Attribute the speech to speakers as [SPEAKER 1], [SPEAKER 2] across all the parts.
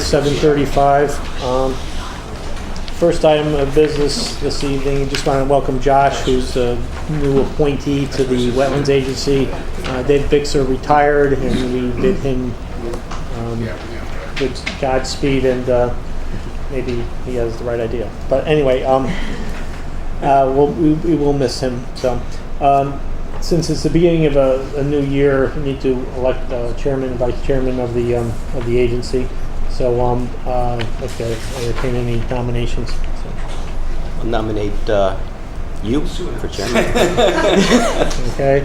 [SPEAKER 1] 7:35. First item of business this evening, just want to welcome Josh, who's a new appointee to the Wetlands Agency. Dave Bixer retired, and we bid him good Godspeed, and maybe he has the right idea. But anyway, we will miss him. So, since it's the beginning of a new year, we need to elect chairman and vice chairman of the agency. So, okay, entertain any nominations. So.
[SPEAKER 2] I'll nominate you for chairman.
[SPEAKER 1] Okay.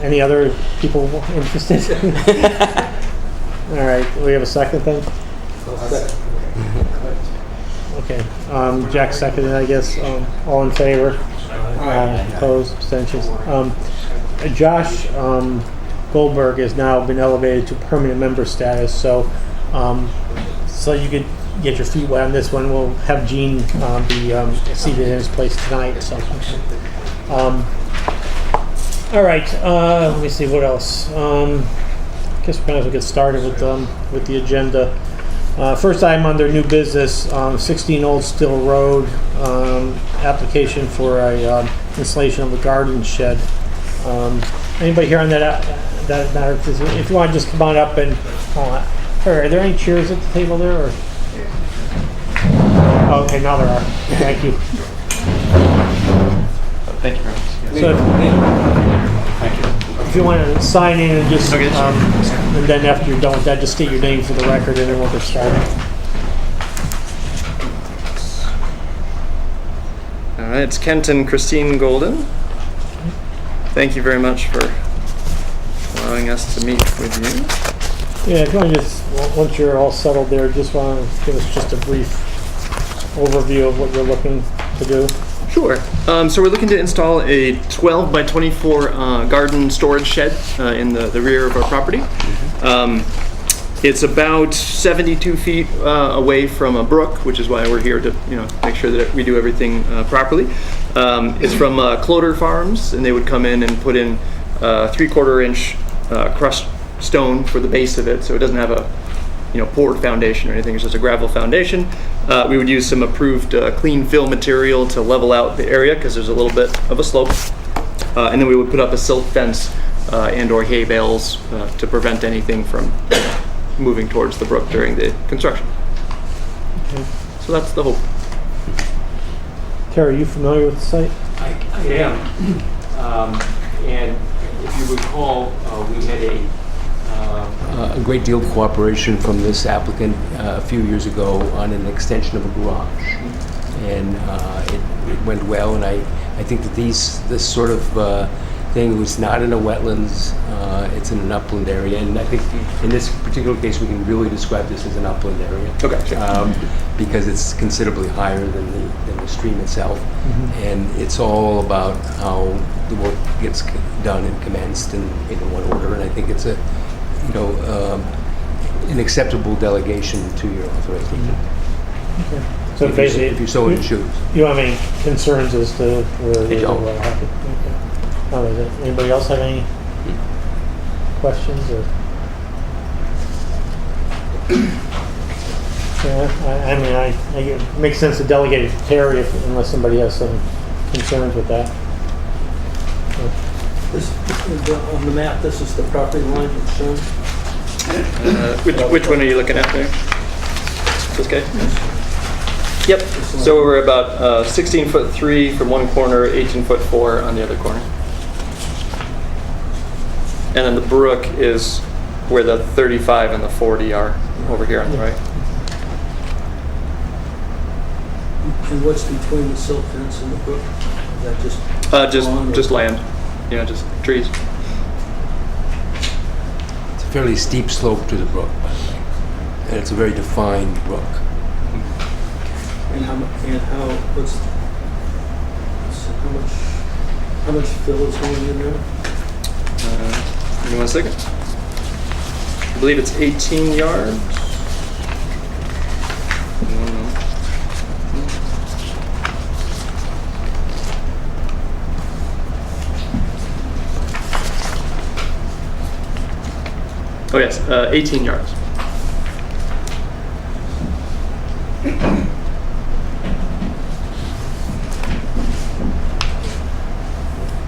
[SPEAKER 1] Any other people interested? All right. We have a second then? Okay. Jack seconded, I guess. All in favor? Opposed? Abstentions? Josh Goldberg has now been elevated to permanent member status, so you could get your feet wet on this one. We'll have Gene be seated in his place tonight. So, all right. Let me see what else. I guess we might as well get started with the agenda. First item under new business, 16 Old Still Road, application for a installation of a garden shed. Anybody here on that matter? If you want to just come on up and, are there any chairs at the table there? Or? Oh, okay, now there are. Thank you.
[SPEAKER 3] Thank you very much.
[SPEAKER 1] So
[SPEAKER 3] Thank you.
[SPEAKER 1] if you want to sign in and just, and then after you're done with that, just state your name for the record, and then we'll get started.
[SPEAKER 3] All right, it's Kent and Christine Golden. Thank you very much for allowing us to meet with you.
[SPEAKER 1] Yeah, if you want to just, once you're all settled there, just want to give us just a brief overview of what you're looking to do.
[SPEAKER 3] Sure. So we're looking to install a 12 by 24 garden storage shed in the rear of our property. It's about 72 feet away from a brook, which is why we're here to make sure that we do everything properly. It's from Cloder Farms, and they would come in and put in 3/4 inch crushed stone for the base of it, so it doesn't have a poured foundation or anything. It's just a gravel foundation. We would use some approved clean fill material to level out the area because there's a little bit of a slope, and then we would put up a silt fence and/or hay bales to prevent anything from moving towards the brook during the construction.
[SPEAKER 1] Okay.
[SPEAKER 3] So that's the hope.
[SPEAKER 1] Terry, are you familiar with the site?
[SPEAKER 2] I am. And if you recall, we had a great deal of cooperation from this applicant a few years ago on an extension of a garage. And it went well, and I think that this sort of thing was not in a wetlands, it's in an upland area, and I think in this particular case we can really describe this as an upland area.
[SPEAKER 3] Okay. Sure.
[SPEAKER 2] Because it's considerably higher than the stream itself, and it's all about how the work gets done and commenced in one order, and I think it's an acceptable delegation to your authorization.
[SPEAKER 1] Okay. So basically,
[SPEAKER 2] if you so choose.
[SPEAKER 1] You don't have any concerns as to whether
[SPEAKER 2] I don't.
[SPEAKER 1] will happen? Okay. Anybody else have any questions? Or? Yeah, it makes sense to delegate it to Terry unless somebody has some concerns with that.
[SPEAKER 4] On the map, this is the property line that's shown.
[SPEAKER 3] Which one are you looking at there? This guy? Yep. So we're about 16'3" from one corner, 18'4" on the other corner. And then the brook is where the 35 and the 40 are, over here on the right.
[SPEAKER 4] And what's between the silt fence and the brook? Is that just
[SPEAKER 3] Just land. Yeah, just trees.
[SPEAKER 2] It's a fairly steep slope to the brook, by the way, and it's a very defined brook.
[SPEAKER 4] And how much fill is going in there?
[SPEAKER 3] Give me 1 second. I believe it's 18 yards. Oh yes, 18 yards.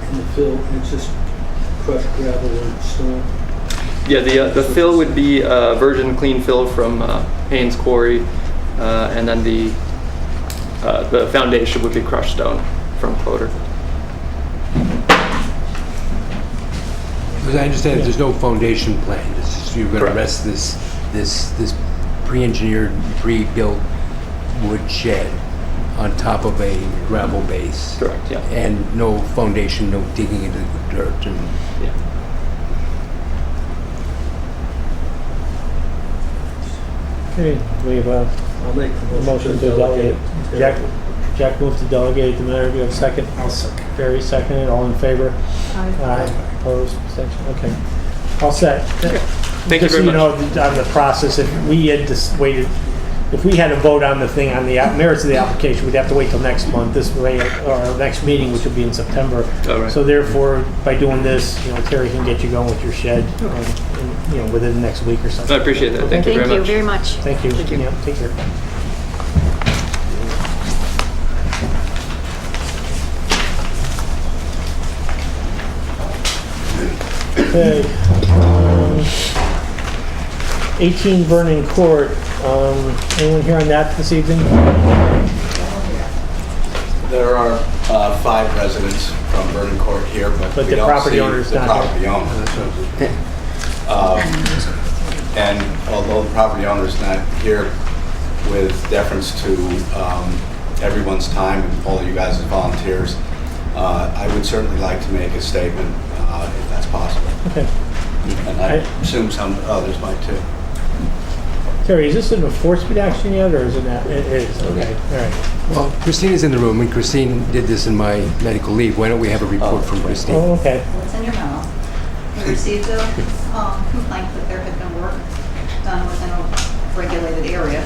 [SPEAKER 4] And the fill, it's just crushed gravel and stone.
[SPEAKER 3] Yeah, the fill would be virgin clean fill from Haynes Quarry, and then the foundation would be crushed stone from Cloder.
[SPEAKER 2] Because I understand there's no foundation plan. It's just you're going to
[SPEAKER 3] Correct.
[SPEAKER 2] rest this pre-engineered, pre-built wood shed on top of a gravel base.
[SPEAKER 3] Correct, yeah.
[SPEAKER 2] And no foundation, no digging into the dirt. And
[SPEAKER 3] Yeah.
[SPEAKER 1] Okay, we have a
[SPEAKER 4] I'll make the
[SPEAKER 1] motion to delegate. Jack moved to delegate the matter. Do you have a second?
[SPEAKER 5] I'll second.
[SPEAKER 1] Barry seconded. All in favor? Aye. Opposed? Abstention? Okay. All set.
[SPEAKER 3] Thank you
[SPEAKER 1] Just so
[SPEAKER 3] very
[SPEAKER 1] you know,
[SPEAKER 3] much.
[SPEAKER 1] on the process, if we had just waited, if we had to vote on the thing, on the merits of the application, we'd have to wait till next month, this way, or our next meeting, which will be in September.
[SPEAKER 3] All right.
[SPEAKER 1] So therefore, by doing this, Terry can get you going with your shed, within the next week or
[SPEAKER 3] I
[SPEAKER 1] something.
[SPEAKER 3] appreciate that. Thank you
[SPEAKER 6] Thank
[SPEAKER 3] very
[SPEAKER 6] you
[SPEAKER 3] much.
[SPEAKER 6] very much.
[SPEAKER 1] Thank you.
[SPEAKER 3] Thank you.
[SPEAKER 1] Yeah, take care. Okay. 18 Vernon Court. Anyone here on that this evening?
[SPEAKER 5] There are 5 residents from Vernon Court here, but
[SPEAKER 1] But
[SPEAKER 5] we
[SPEAKER 1] the
[SPEAKER 5] don't
[SPEAKER 1] property
[SPEAKER 5] see
[SPEAKER 1] owner's
[SPEAKER 5] the
[SPEAKER 1] not
[SPEAKER 5] property owner. And although the property owner's not here, with deference to everyone's time and all of you guys as volunteers, I would certainly like to make a statement if that's possible.
[SPEAKER 1] Okay.
[SPEAKER 5] And I assume some others might too.
[SPEAKER 1] Terry, is this an enforcement action yet, or is it not? It is. Okay. All right.
[SPEAKER 2] well, Christina's in the room, and Christine did this in my medical leave. Why don't we have a report from Christine?
[SPEAKER 1] Oh, okay.
[SPEAKER 7] What's in your memo? We received a complaint that there had been work done within a regulated area.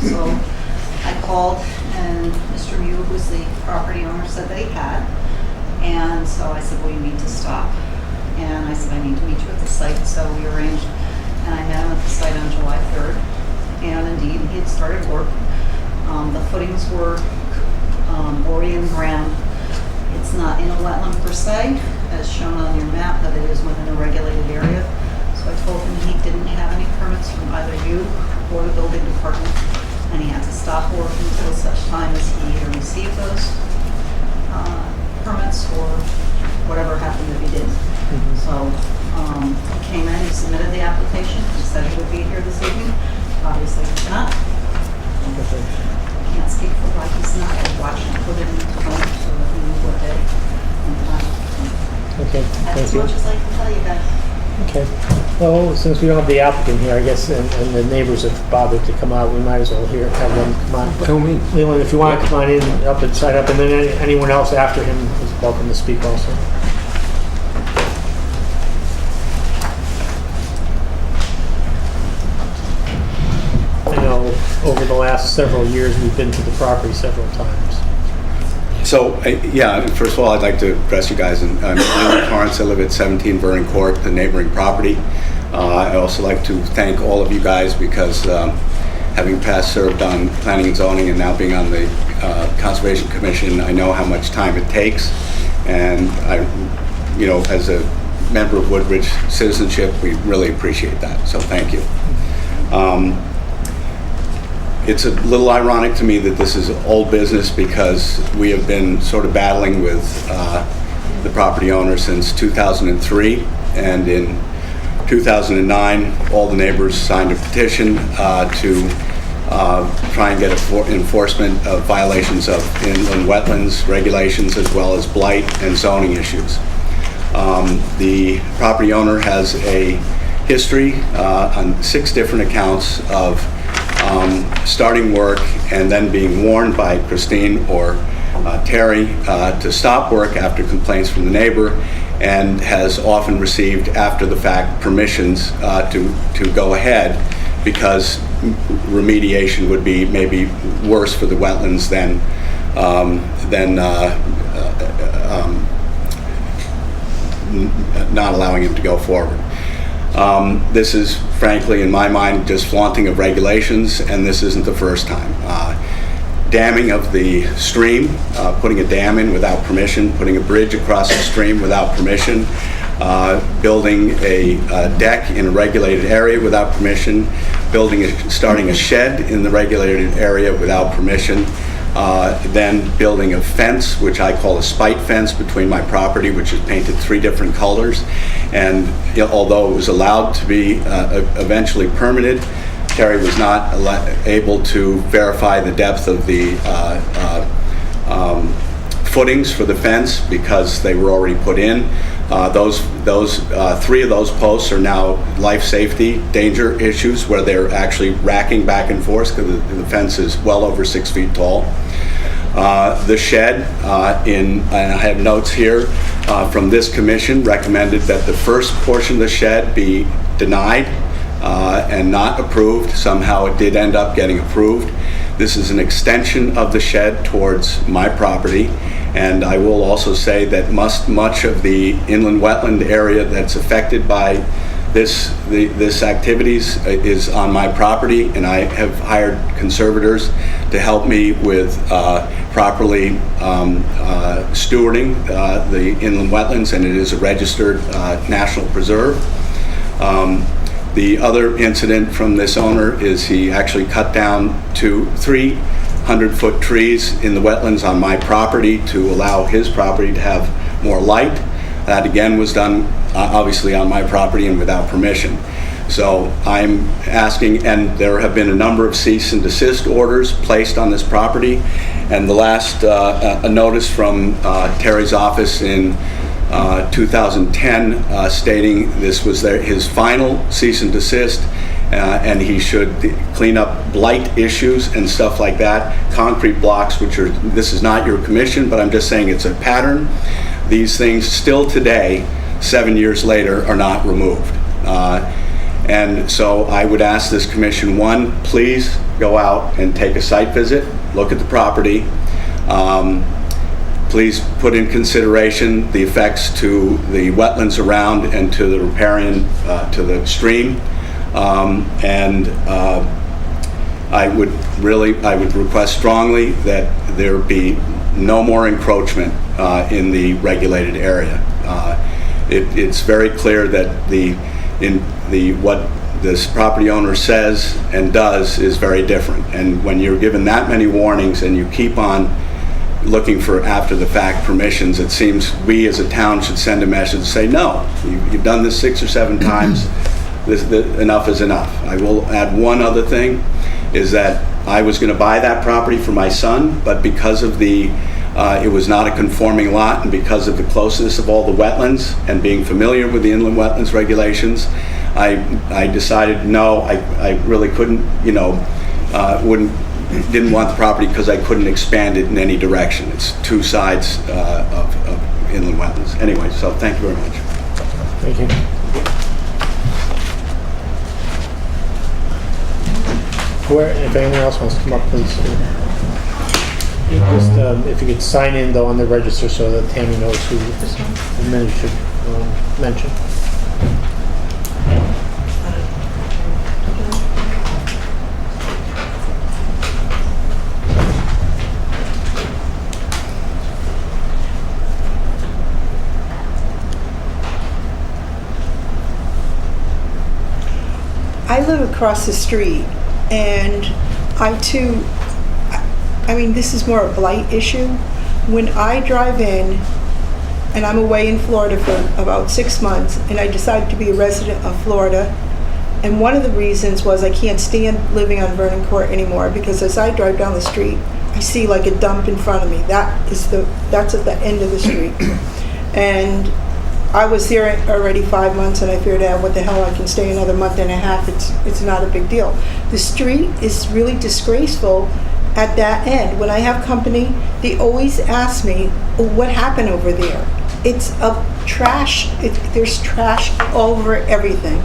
[SPEAKER 7] So I called, and Mr. Mew, who's the property owner, said that he had. And so I said, well, you need to stop. And I said, I need to meet you at the site. So we arranged, and I met him at the site on July 3rd. And indeed, he had started work. The footings were already in ground. It's not in a wetland per se, as shown on your map, but it is within a regulated area. So I told him he didn't have any permits from either you or the building department, and he had to stop work until such time as he either received those permits or whatever happened if he didn't. So he came in, he submitted the application, he said he would be here this evening. Obviously, he's not. Can't speak for why he's not. I watched him put it in the phone so that we knew what day and time.
[SPEAKER 1] Okay.
[SPEAKER 7] That's
[SPEAKER 1] Thank
[SPEAKER 7] as
[SPEAKER 1] you.
[SPEAKER 7] much as I can tell you, guys.
[SPEAKER 1] Okay. Well, since we don't have the applicant here, I guess, and the neighbors have bothered to come out, we might as well have them come on.
[SPEAKER 2] Tell me.
[SPEAKER 1] Leland, if you want to come on in, up and side up, and then anyone else after him is welcome to speak also. I know over the last several years, we've been to the property several times.
[SPEAKER 5] So, yeah, first of all, I'd like to address you guys. I'm Leland Torrance. I live at 17 Vernon Court, the neighboring property. I'd also like to thank all of you guys because having past served on planning and zoning and now being on the Conservation Commission, I know how much time it takes. And as a member of Woodbridge citizenship, we really appreciate that. So thank you. It's a little ironic to me that this is old business because we have been sort of battling with the property owner since 2003, and in 2009 all the neighbors signed a petition to try and get enforcement of violations of inland wetlands regulations as well as blight and zoning issues. The property owner has a history on 6 different accounts of starting work and then being warned by Christine or Terry to stop work after complaints from the neighbor, and has often received after the fact permissions to go ahead because remediation would be maybe worse for the wetlands than not allowing him to go forward. This is, frankly, in my mind, just flaunting of regulations, and this isn't the first time. Damming of the stream, putting a dam in without permission, putting a bridge across the stream without permission, building a deck in a regulated area without permission, starting a shed in the regulated area without permission, then building a fence, which I call a spite fence, between my property, which is painted 3 different colors. And although it was allowed to be eventually permitted, Terry was not able to verify the depth of the footings for the fence because they were already put in. 3 of those posts are now life safety danger issues where they're actually racking back and forth because the fence is well over 6 feet tall. The shed, and I have notes here from this commission, recommended that the first portion of the shed be denied and not approved. Somehow it did end up getting approved. This is an extension of the shed towards my property, and I will also say that much of the inland wetland area that's affected by this activities is on my property, and I have hired conservators to help me with properly stewarding the inland wetlands, and it is a registered national preserve. The other incident from this owner is he actually cut down 3 100-foot trees in the wetlands on my property to allow his property to have more light. That again was done obviously on my property and without permission. So I'm asking, and there have been a number of cease and desist orders placed on this property, and the last a notice from Terry's office in 2010 stating this was his final cease and desist, and he should clean up blight issues and stuff like that. Concrete blocks, this is not your commission, but I'm just saying it's a pattern. These things still today, 7 years later, are not removed. And so I would ask this commission, 1, please go out and take a site visit, look at the property. Please put in consideration the effects to the wetlands around and to the riparian, to the stream. I would request strongly that there be no more encroachment in the regulated area. It's very clear that what this property owner says and does is very different. And when you're given that many warnings and you keep on looking for after the fact permissions, it seems we as a town should send a message and say, no, you've done this 6 or 7 times, enough is enough. I will add one other thing, is that I was going to buy that property for my son, but because of it was not a conforming lot, and because of the closeness of all the wetlands and being familiar with the inland wetlands regulations, I decided no, I really couldn't, didn't want the property because I couldn't expand it in any direction. It's 2 sides of inland wetlands. Anyway, so thank you very much.
[SPEAKER 1] Thank you. If anyone else wants to come up, please. Just if you could sign in though on the register so that Tammy knows who the minute should mention.
[SPEAKER 6] I live across the street, and I mean, this is more a blight issue. When I drive in, and I'm away in Florida for about 6 months, and I decided to be a resident of Florida, and one of the reasons was I can't stand living on Vernon Court anymore, because as I drive down the street, I see like a dump in front of me. That's at the end of the street. And I was there already 5 months, and I figured out what the hell, I can stay another month and a half. It's not a big deal. The street is really disgraceful at that end. When I have company, they always ask me, oh, what happened over there? It's there's trash all over everything.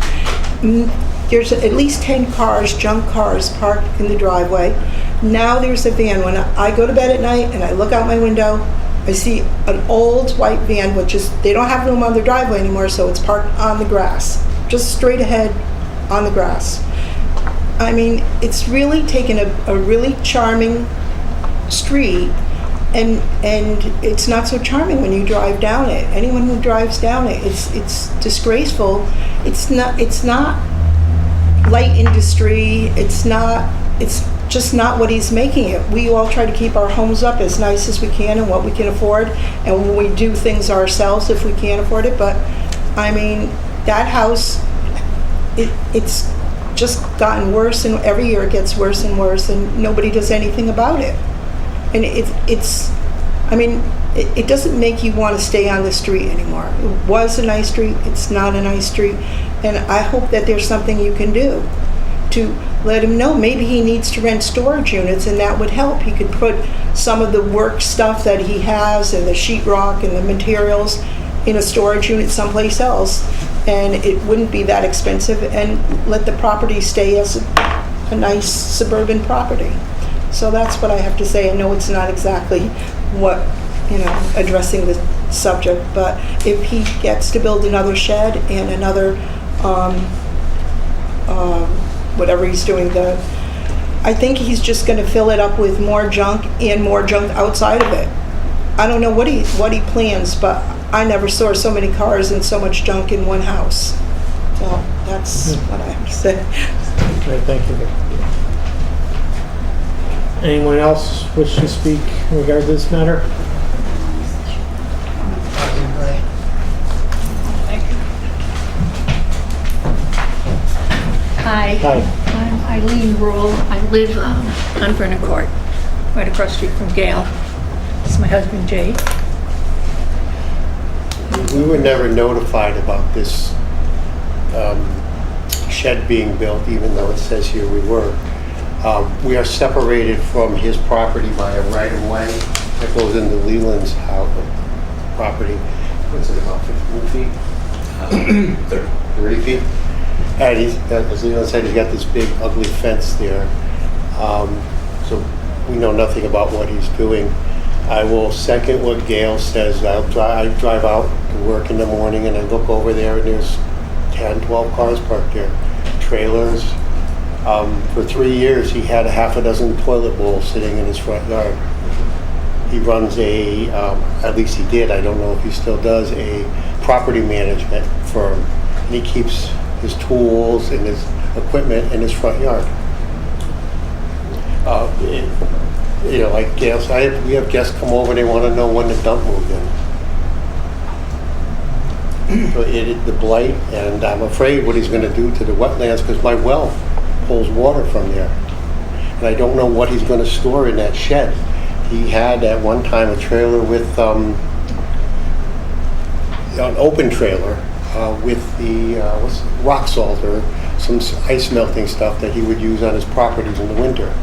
[SPEAKER 6] There's at least 10 cars, junk cars, parked in the driveway. Now there's a van. When I go to bed at night and I look out my window, I see an old white van, they don't have room on their driveway anymore, so it's parked on the grass. just straight ahead on the grass. I mean, it's really taken a really charming street, and it's not so charming when you drive down it. Anyone who drives down it, it's disgraceful. It's not light industry. It's just not what he's making it. We all try to keep our homes up as nice as we can and what we can afford, and when we do things ourselves if we can't afford it. But I mean, that house, it's just gotten worse, and every year it gets worse and worse, and nobody does anything about it. And it doesn't make you want to stay on the street anymore. It was a nice street, it's not a nice street, and I hope that there's something you can do to let him know. Maybe he needs to rent storage units, and that would help. He could put some of the work stuff that he has and the sheetrock and the materials in a storage unit someplace else, and it wouldn't be that expensive, and let the property stay as a nice suburban property. So that's what I have to say. I know it's not exactly what, addressing the subject, but if he gets to build another shed and another, whatever he's doing, I think he's just going to fill it up with more junk and more junk outside of it. I don't know what he plans, but I never saw so many cars and so much junk in one house. So that's what I have to say.
[SPEAKER 1] Okay, thank you. Anyone else wish to speak in regard to this matter?
[SPEAKER 8] Hi.
[SPEAKER 1] Hi.
[SPEAKER 8] I'm Eileen Rule. I live on Brenner Court, right across the street from Gail. This is my husband, Jay.
[SPEAKER 9] We were never notified about this shed being built, even though it says here we were. We are separated from his property by a right-of-way that goes into Leland's house property. What's it, about 15 feet? 30 feet. And as Leland said, he's got this big ugly fence there. So we know nothing about what he's doing. I will second what Gail says. I drive out to work in the morning and I look over there and there's 10, 12 cars parked there. Trailers. For 3 years, he had a half a dozen toilet bowls sitting in his front yard. He runs at least he did, I don't know if he still does, a property management firm. And he keeps his tools and his equipment in his front yard. Like Gail said, we have guests come over, they want to know when the dump moved in. So the blight, and I'm afraid what he's going to do to the wetlands, because my well pulls water from there. And I don't know what he's going to store in that shed. He had at one time a trailer with, an open trailer with the rock salt or some ice melting stuff that he would use on his properties in the winter.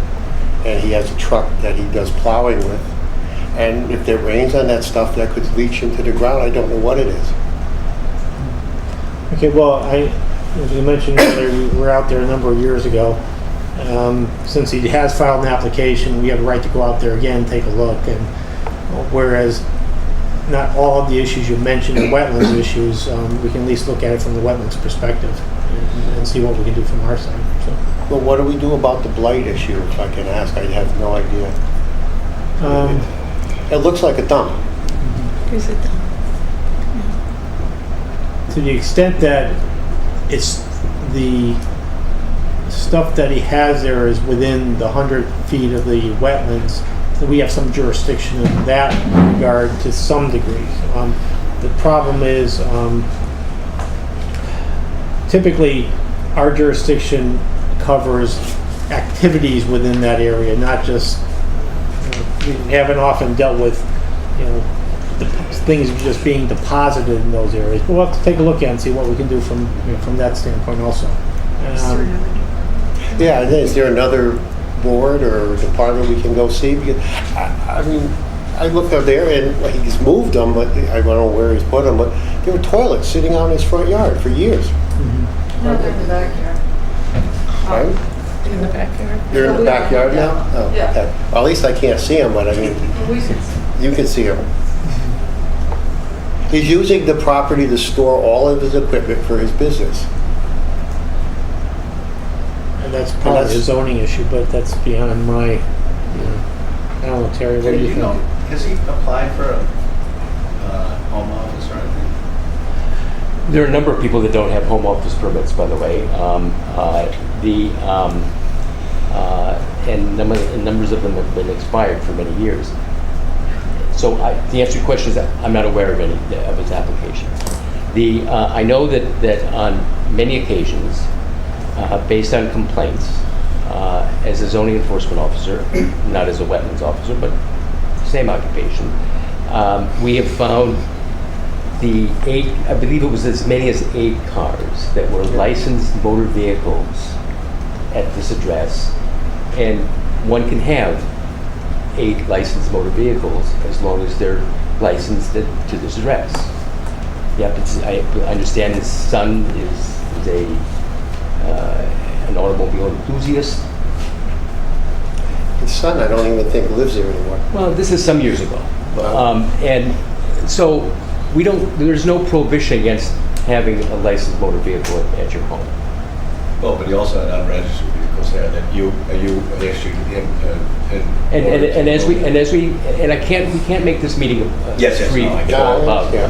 [SPEAKER 9] And he has a truck that he does plowing with. And if it rains on that stuff, that could leach into the ground. I don't know what it is.
[SPEAKER 1] Okay, well, as you mentioned earlier, we were out there a number of years ago. Since he has filed an application, we have a right to go out there again and take a look. And whereas not all of the issues you mentioned, the wetlands issues, we can at least look at it from the wetlands perspective and see what we can do from our side. So.
[SPEAKER 9] But what do we do about the blight issue, if I can ask? I have no idea. It looks like a dump.
[SPEAKER 8] Here's a dump.
[SPEAKER 1] To the extent that it's the stuff that he has there is within the 100 feet of the wetlands, then we have some jurisdiction in that regard to some degree. The problem is typically our jurisdiction covers activities within that area, not just, we haven't often dealt with, the things just being deposited in those areas. But we'll have to take a look at and see what we can do from that standpoint also.
[SPEAKER 9] Yeah, is there another board or department we can go see? Because, I mean, I looked up there and he's moved them, but I don't know where he's put them, but there were toilets sitting out in his front yard for years.
[SPEAKER 7] No, they're in the backyard.
[SPEAKER 9] Right?
[SPEAKER 8] In the backyard.
[SPEAKER 9] They're in the backyard now? Oh,
[SPEAKER 7] Yeah.
[SPEAKER 9] okay. Well, at least I can't see them, but I mean, you can see them. He's using the property to store all of his equipment for his business.
[SPEAKER 1] that's probably a zoning issue, but that's beyond my, I don't know, Terry, what do you think?
[SPEAKER 5] Has he applied for a home office or anything?
[SPEAKER 2] There are a number of people that don't have home office permits, by the way. And numbers of them have been expired for many years. So the answer to your question is that I'm not aware of any of his application. I know that on many occasions, based on complaints, as a zoning enforcement officer, not as a wetlands officer, but same occupation, we have found I believe it was as many as 8 cars that were licensed motor vehicles at this address, and one can have 8 licensed motor vehicles as long as they're licensed to this address. Yeah, I understand his son is an automobile enthusiast.
[SPEAKER 9] His son, I don't even think lives there anymore.
[SPEAKER 2] Well, this is some years ago. And so there's no prohibition against having a licensed motor vehicle at your home.
[SPEAKER 5] Well, but he also had unregistered vehicles there that you issued him.
[SPEAKER 2] We can't make this meeting
[SPEAKER 5] Yes,
[SPEAKER 2] free
[SPEAKER 5] no, I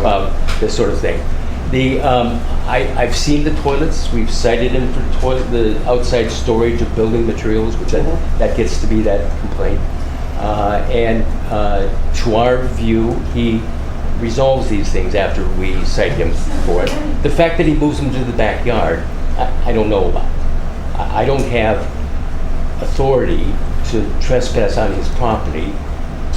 [SPEAKER 2] about this sort of thing. I've seen the toilets. We've cited him for the outside storage of building materials, which that gets to be that complaint. To our view, he resolves these things after we cite him for it. The fact that he moves them to the backyard, I don't know about. I don't have authority to trespass on his property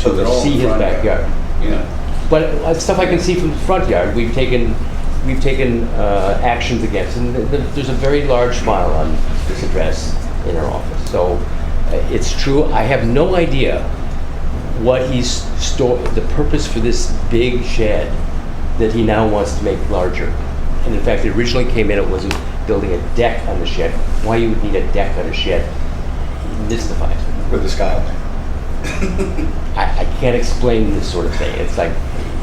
[SPEAKER 2] to see his backyard.
[SPEAKER 5] Yeah.
[SPEAKER 2] But stuff I can see from the front yard, we've taken actions against, and there's a very large file on this address in our office. So it's true. I have no idea what the purpose for this big shed that he now wants to make larger. And in fact, it originally came in, it wasn't building a deck on the shed. Why you would need a deck on a shed mystifies me.
[SPEAKER 5] With the skyline.
[SPEAKER 2] I can't explain this sort of thing. It's like,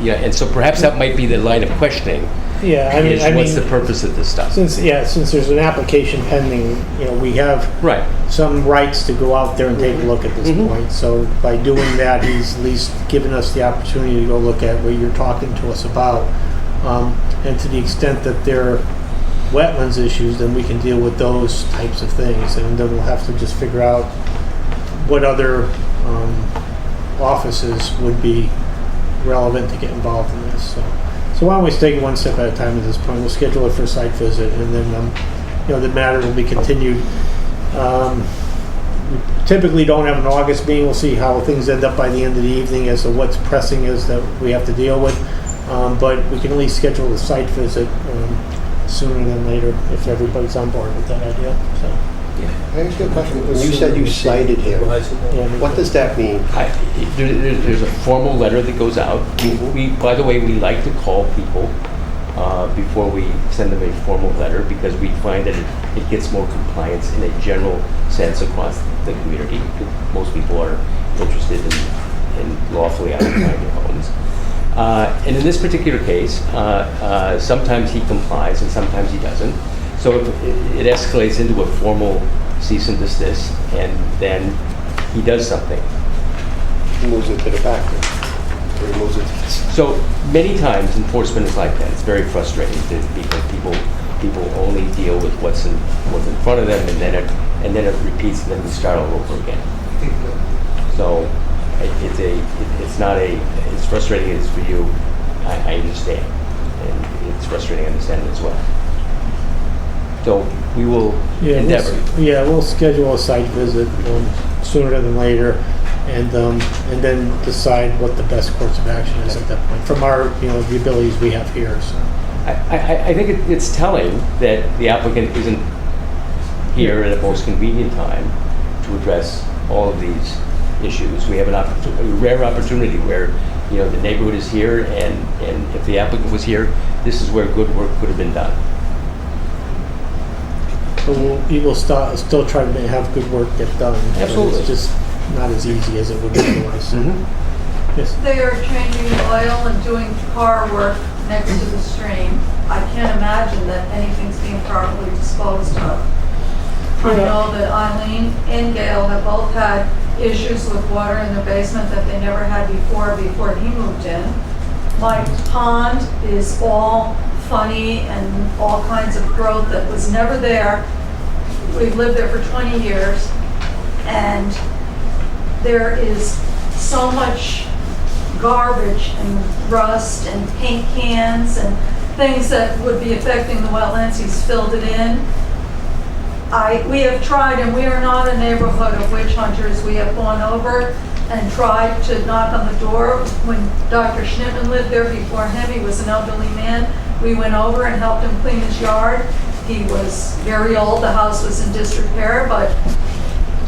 [SPEAKER 2] and so perhaps that might be the line of questioning.
[SPEAKER 1] Yeah,
[SPEAKER 2] What's the purpose of this stuff?
[SPEAKER 1] Since there's an application pending, we have some rights to go out there and take a look at this point. So by doing that, he's at least given us the opportunity to go look at what you're talking to us about. And to the extent that there are wetlands issues, then we can deal with those types of things. And then we'll have to just figure out what other offices would be relevant to get involved in this. So why don't we take it one step at a time at this point? We'll schedule it for a site visit, and then the matter will be continued. We typically don't have an August meeting. We'll see how things end up by the end of the evening as to what's pressing is that we have to deal with. But we can at least schedule the site visit sooner than later if everybody's on board with that idea. So.
[SPEAKER 9] Can I ask you a question? When you said you cited him, what does that mean?
[SPEAKER 2] There's a formal letter that goes out. By the way, we like to call people before we send them a formal letter because we find that it gets more compliance in a general sense across the community. Most people are interested in lawfully occupying their homes. And in this particular case, sometimes he complies and sometimes he doesn't. So it escalates into a formal cease and desist, and then he does something.
[SPEAKER 9] He moves it to the back. Or he moves it to the side.
[SPEAKER 2] So many times enforcement is like that. It's very frustrating because people only deal with what's in front of them, and then it repeats, and then we start all over again. So it's frustrating as for you. I understand, and it's frustrating. I understand it as well. So we will endeavor.
[SPEAKER 1] We'll schedule a site visit sooner than later, and then decide what the best course of action is at that point from our the abilities we have here. So.
[SPEAKER 2] I think it's telling that the applicant isn't here at a most convenient time to address all of these issues. We have a rare opportunity where the neighborhood is here, and if the applicant was here, this is where good work could have been done.
[SPEAKER 1] So we will still try to have good work get done.
[SPEAKER 2] Absolutely.
[SPEAKER 1] It's just not as easy as it would be otherwise. Yes.
[SPEAKER 10] They are changing oil and doing car work next to the stream. I can't imagine that anything's being properly disposed of. I know that Eileen and Gail have both had issues with water in their basement that they never had before he moved in. My pond is all funny and all kinds of growth that was never there. We've lived there for 20 years, and there is so much garbage and rust and paint cans and things that would be affecting the wetlands. He's filled it in. We have tried, and we are not a neighborhood of witch hunters. We have gone over and tried to knock on the door. When Dr. Schnittman lived there before him, he was an elderly man. We went over and helped him clean his yard. He was very old, the house was in disrepair, but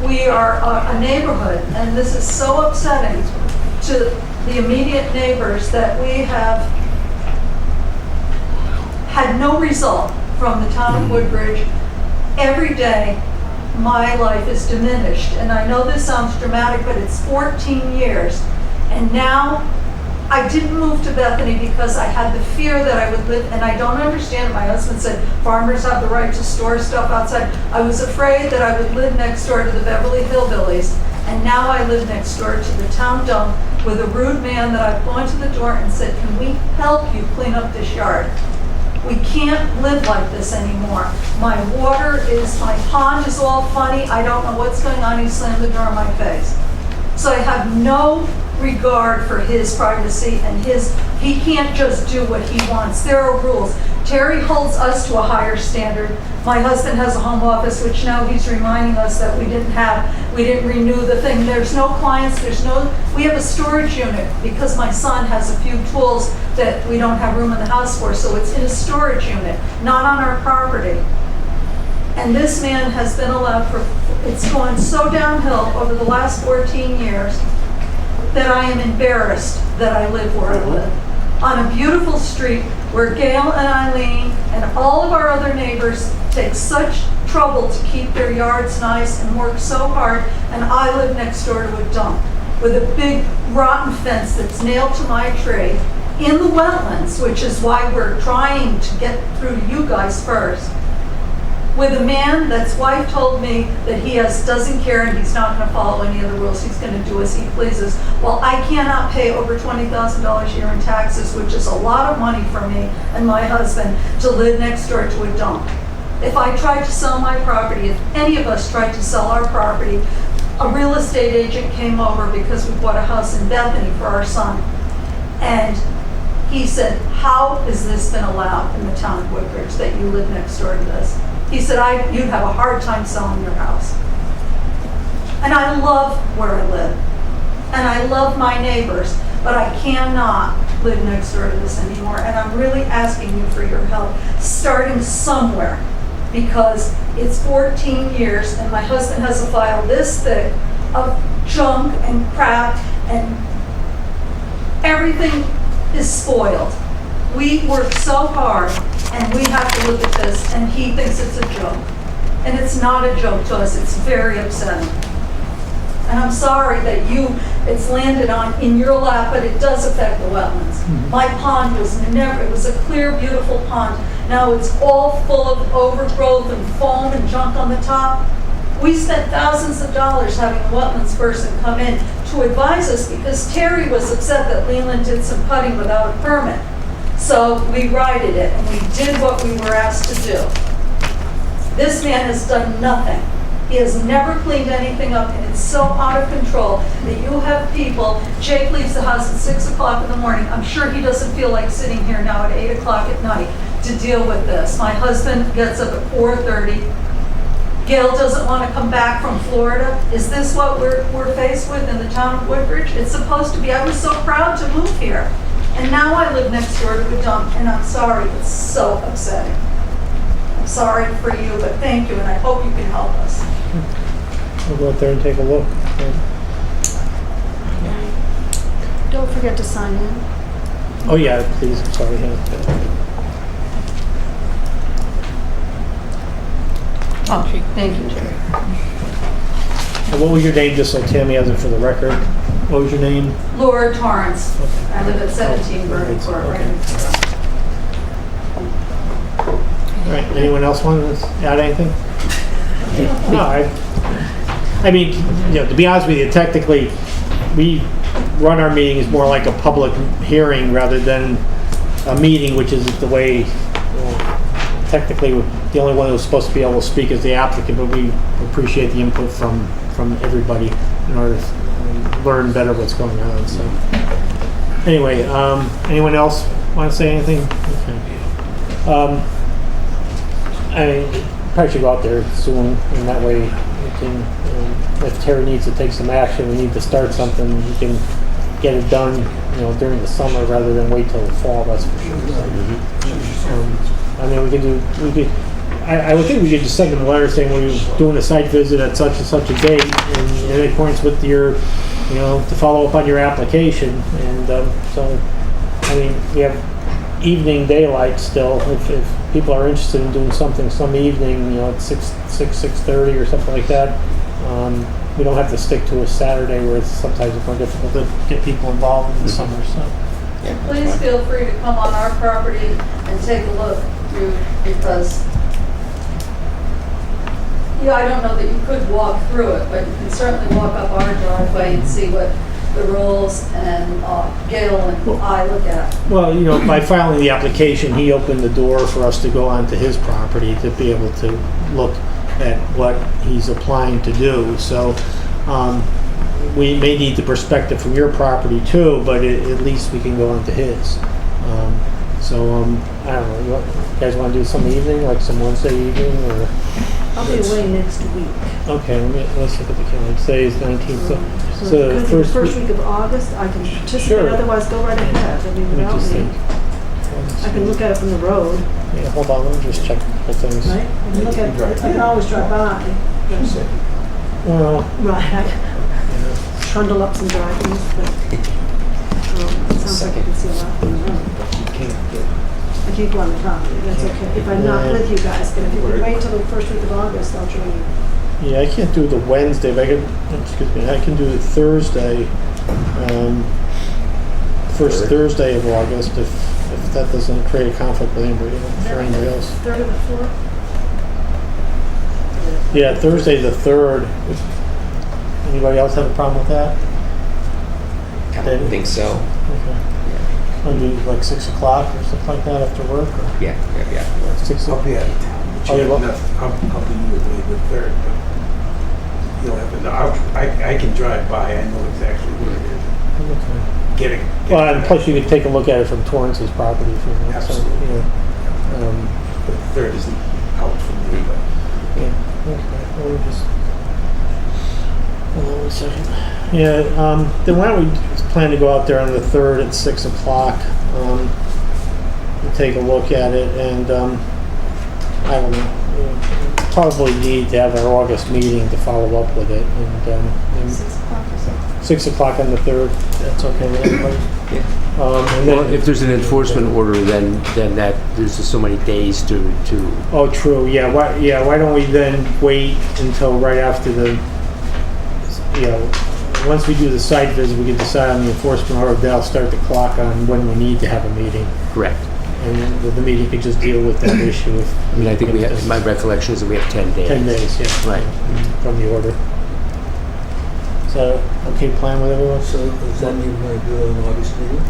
[SPEAKER 10] we are a neighborhood, and this is so upsetting to the immediate neighbors that we have had no result from the town of Woodbridge. Every day, my life is diminished, and I know this sounds dramatic, but it's 14 years, and now I didn't move to Bethany because I had the fear that I would live, and I don't understand. My husband said farmers have the right to store stuff outside. I was afraid that I would live next door to the Beverly Hillbillies, and now I live next door to the town dump with a rude man that I've gone to the door and said, can we help you clean up this yard? We can't live like this anymore. My pond is all funny. I don't know what's going on. He slammed the door in my face. So I have no regard for his privacy and he can't just do what he wants. There are rules. Terry holds us to a higher standard. My husband has a home office, which now he's reminding us that we didn't renew the thing. There's no clients, we have a storage unit because my son has a few tools that we don't have room in the house for, so it's in a storage unit, not on our property. And this man has been allowed it's gone so downhill over the last 14 years that I am embarrassed that I live where I live. On a beautiful street where Gail and Eileen and all of our other neighbors take such trouble to keep their yards nice and work so hard, and I live next door to a dump with a big rotten fence that's nailed to my tree in the wetlands, which is why we're trying to get through to you guys first, with a man that's wife told me that he doesn't care and he's not going to follow any of the rules. He's going to do as he pleases. Well, I cannot pay over $20,000 a year in taxes, which is a lot of money for me and my husband to live next door to a dump. If I tried to sell my property, if any of us tried to sell our property, a real estate agent came over because we bought a house in Bethany for our son. And he said, how has this been allowed in the town of Woodbridge that you live next door to this? He said, you'd have a hard time selling your house. And I love where I live. And I love my neighbors, but I cannot live next door to this anymore. And I'm really asking you for your help, starting somewhere, because it's 14 years and my husband has a file this thick of junk and crap and everything is spoiled. We work so hard and we have to look at this and he thinks it's a joke. And it's not a joke to us, it's very upsetting. And I'm sorry that it's landed in your lap, but it does affect the wetlands. Mm-hmm. My pond it was a clear, beautiful pond. Now it's all full of overgrowth and foam and junk on the top. We spent thousands of dollars having a wetlands person come in to advise us because Terry was upset that Leland did some cutting without a permit. So we righted it and we did what we were asked to do. This man has done nothing. He has never cleaned anything up, and it's so out of control that you have people. Jake leaves the house at 6 o'clock in the morning. I'm sure he doesn't feel like sitting here now at 8 o'clock at night to deal with this. My husband gets up at 4:30. Gail doesn't want to come back from Florida. Is this what we're faced with in the town of Woodbridge? It's supposed to be. I was so proud to move here. And now I live next door to a dump, and I'm sorry, it's so upsetting. I'm sorry for you, but thank you, and I hope you can help us.
[SPEAKER 1] We'll go out there and take a look.
[SPEAKER 11] Don't forget to sign in.
[SPEAKER 1] Oh yeah, please, I'm sorry.
[SPEAKER 11] Oh, thank you, Jerry.
[SPEAKER 1] What was your name, just so Tammy has it for the record? What was your name?
[SPEAKER 10] Laura Torrance.
[SPEAKER 1] Okay.
[SPEAKER 10] I live at 17 Burton Court, right next door.
[SPEAKER 1] All right, anyone else want to add anything? No, I mean, to be honest with you, technically, we run our meetings more like a public hearing rather than a meeting, which is the way, technically, the only one who's supposed to be able to speak is the applicant, but we appreciate the input from everybody in order to learn better what's going on, so. Anyway, anyone else want to say anything? Okay. I probably should go out there soon, and that way we can, if Terry needs to take some action, we need to start something, we can get it done, during the summer rather than wait till the fall, that's for sure. I mean, I would think we could just send them a letter saying we're doing a site visit at such and such a date, and in accordance with your, to follow up on your application, and so, I mean, we have evening daylight still, if people are interested in doing something some evening, at 6:30 or something like that. We don't have to stick to a Saturday where it's sometimes more difficult to get people involved in the summer, so.
[SPEAKER 10] Please feel free to come on our property and take a look through, because, I don't know that you could walk through it, but you can certainly walk up our driveway and see what the rules and Gail and I look at.
[SPEAKER 1] Well, by filing the application, he opened the door for us to go onto his property to be able to look at what he's applying to do. So we may need the perspective from your property too, but at least we can go onto his. I don't know. You guys want to do some evening, like some Wednesday evening, or?
[SPEAKER 11] I'll be away next week.
[SPEAKER 1] Okay, let's look at the calendar. Today is 19th.
[SPEAKER 11] So
[SPEAKER 1] So
[SPEAKER 11] the first week of August, I can participate.
[SPEAKER 1] Sure.
[SPEAKER 11] Otherwise, go right ahead. I mean,
[SPEAKER 1] Let me
[SPEAKER 11] without
[SPEAKER 1] just
[SPEAKER 11] me,
[SPEAKER 1] think.
[SPEAKER 11] I can look at it from the road,
[SPEAKER 1] Yeah, hold on. Let me just check a couple things.
[SPEAKER 11] right? I can look at it. I can always drive by.
[SPEAKER 1] Well,
[SPEAKER 11] Right. I trundle up some driveways, but it sounds like I can see a lot from the road. I can't go on the property. That's okay. If I'm not with you guys, but if you can wait till the first week of August, I'll join you.
[SPEAKER 1] yeah, I can't do the Wednesday, but I can do the Thursday, first Thursday of August, if that doesn't create a conflict with anybody, for anybody else.
[SPEAKER 11] Third or the fourth?
[SPEAKER 1] Yeah, Thursday the 3rd. Anybody else have a problem with that?
[SPEAKER 12] I don't think so.
[SPEAKER 1] Okay. Want to do like 6 o'clock or something like that after work? Or
[SPEAKER 12] Yeah.
[SPEAKER 1] 6
[SPEAKER 13] I'll be out of town.
[SPEAKER 1] Oh, you will?
[SPEAKER 13] I'll be away the 3rd, but you'll have to know. I can drive by. I know exactly where it is.
[SPEAKER 1] Okay.
[SPEAKER 13] Get it.
[SPEAKER 1] Well, and plus you could take a look at it from Torrance's property if you want.
[SPEAKER 13] Absolutely.
[SPEAKER 1] So,
[SPEAKER 13] The 3rd isn't out for me, but
[SPEAKER 1] yeah, okay. Well, we'll just, hold on 1 second. Yeah, then why don't we plan to go out there on the 3rd at 6 o'clock, and take a look at it, and, I don't know, probably need to have our August meeting to follow up with it, and
[SPEAKER 7] 6 o'clock or so.
[SPEAKER 1] 6 o'clock on the 3rd, that's okay with everybody?
[SPEAKER 12] Yeah.
[SPEAKER 1] And
[SPEAKER 2] Well,
[SPEAKER 1] then,
[SPEAKER 2] if there's an enforcement order, then that, there's just so many days to,
[SPEAKER 1] oh, true, why don't we then wait until right after the, once we do the site visit, we can decide on the enforcement order, then I'll start the clock on when we need to have a meeting.
[SPEAKER 2] correct.
[SPEAKER 1] And then the meeting could just deal with that issue if.
[SPEAKER 2] I mean, I think my recollection is that we have 10 days.
[SPEAKER 1] 10 days, yeah.
[SPEAKER 2] Right.
[SPEAKER 1] From the order. Is that okay plan with everyone?
[SPEAKER 4] So does that mean we're going to do an August meeting?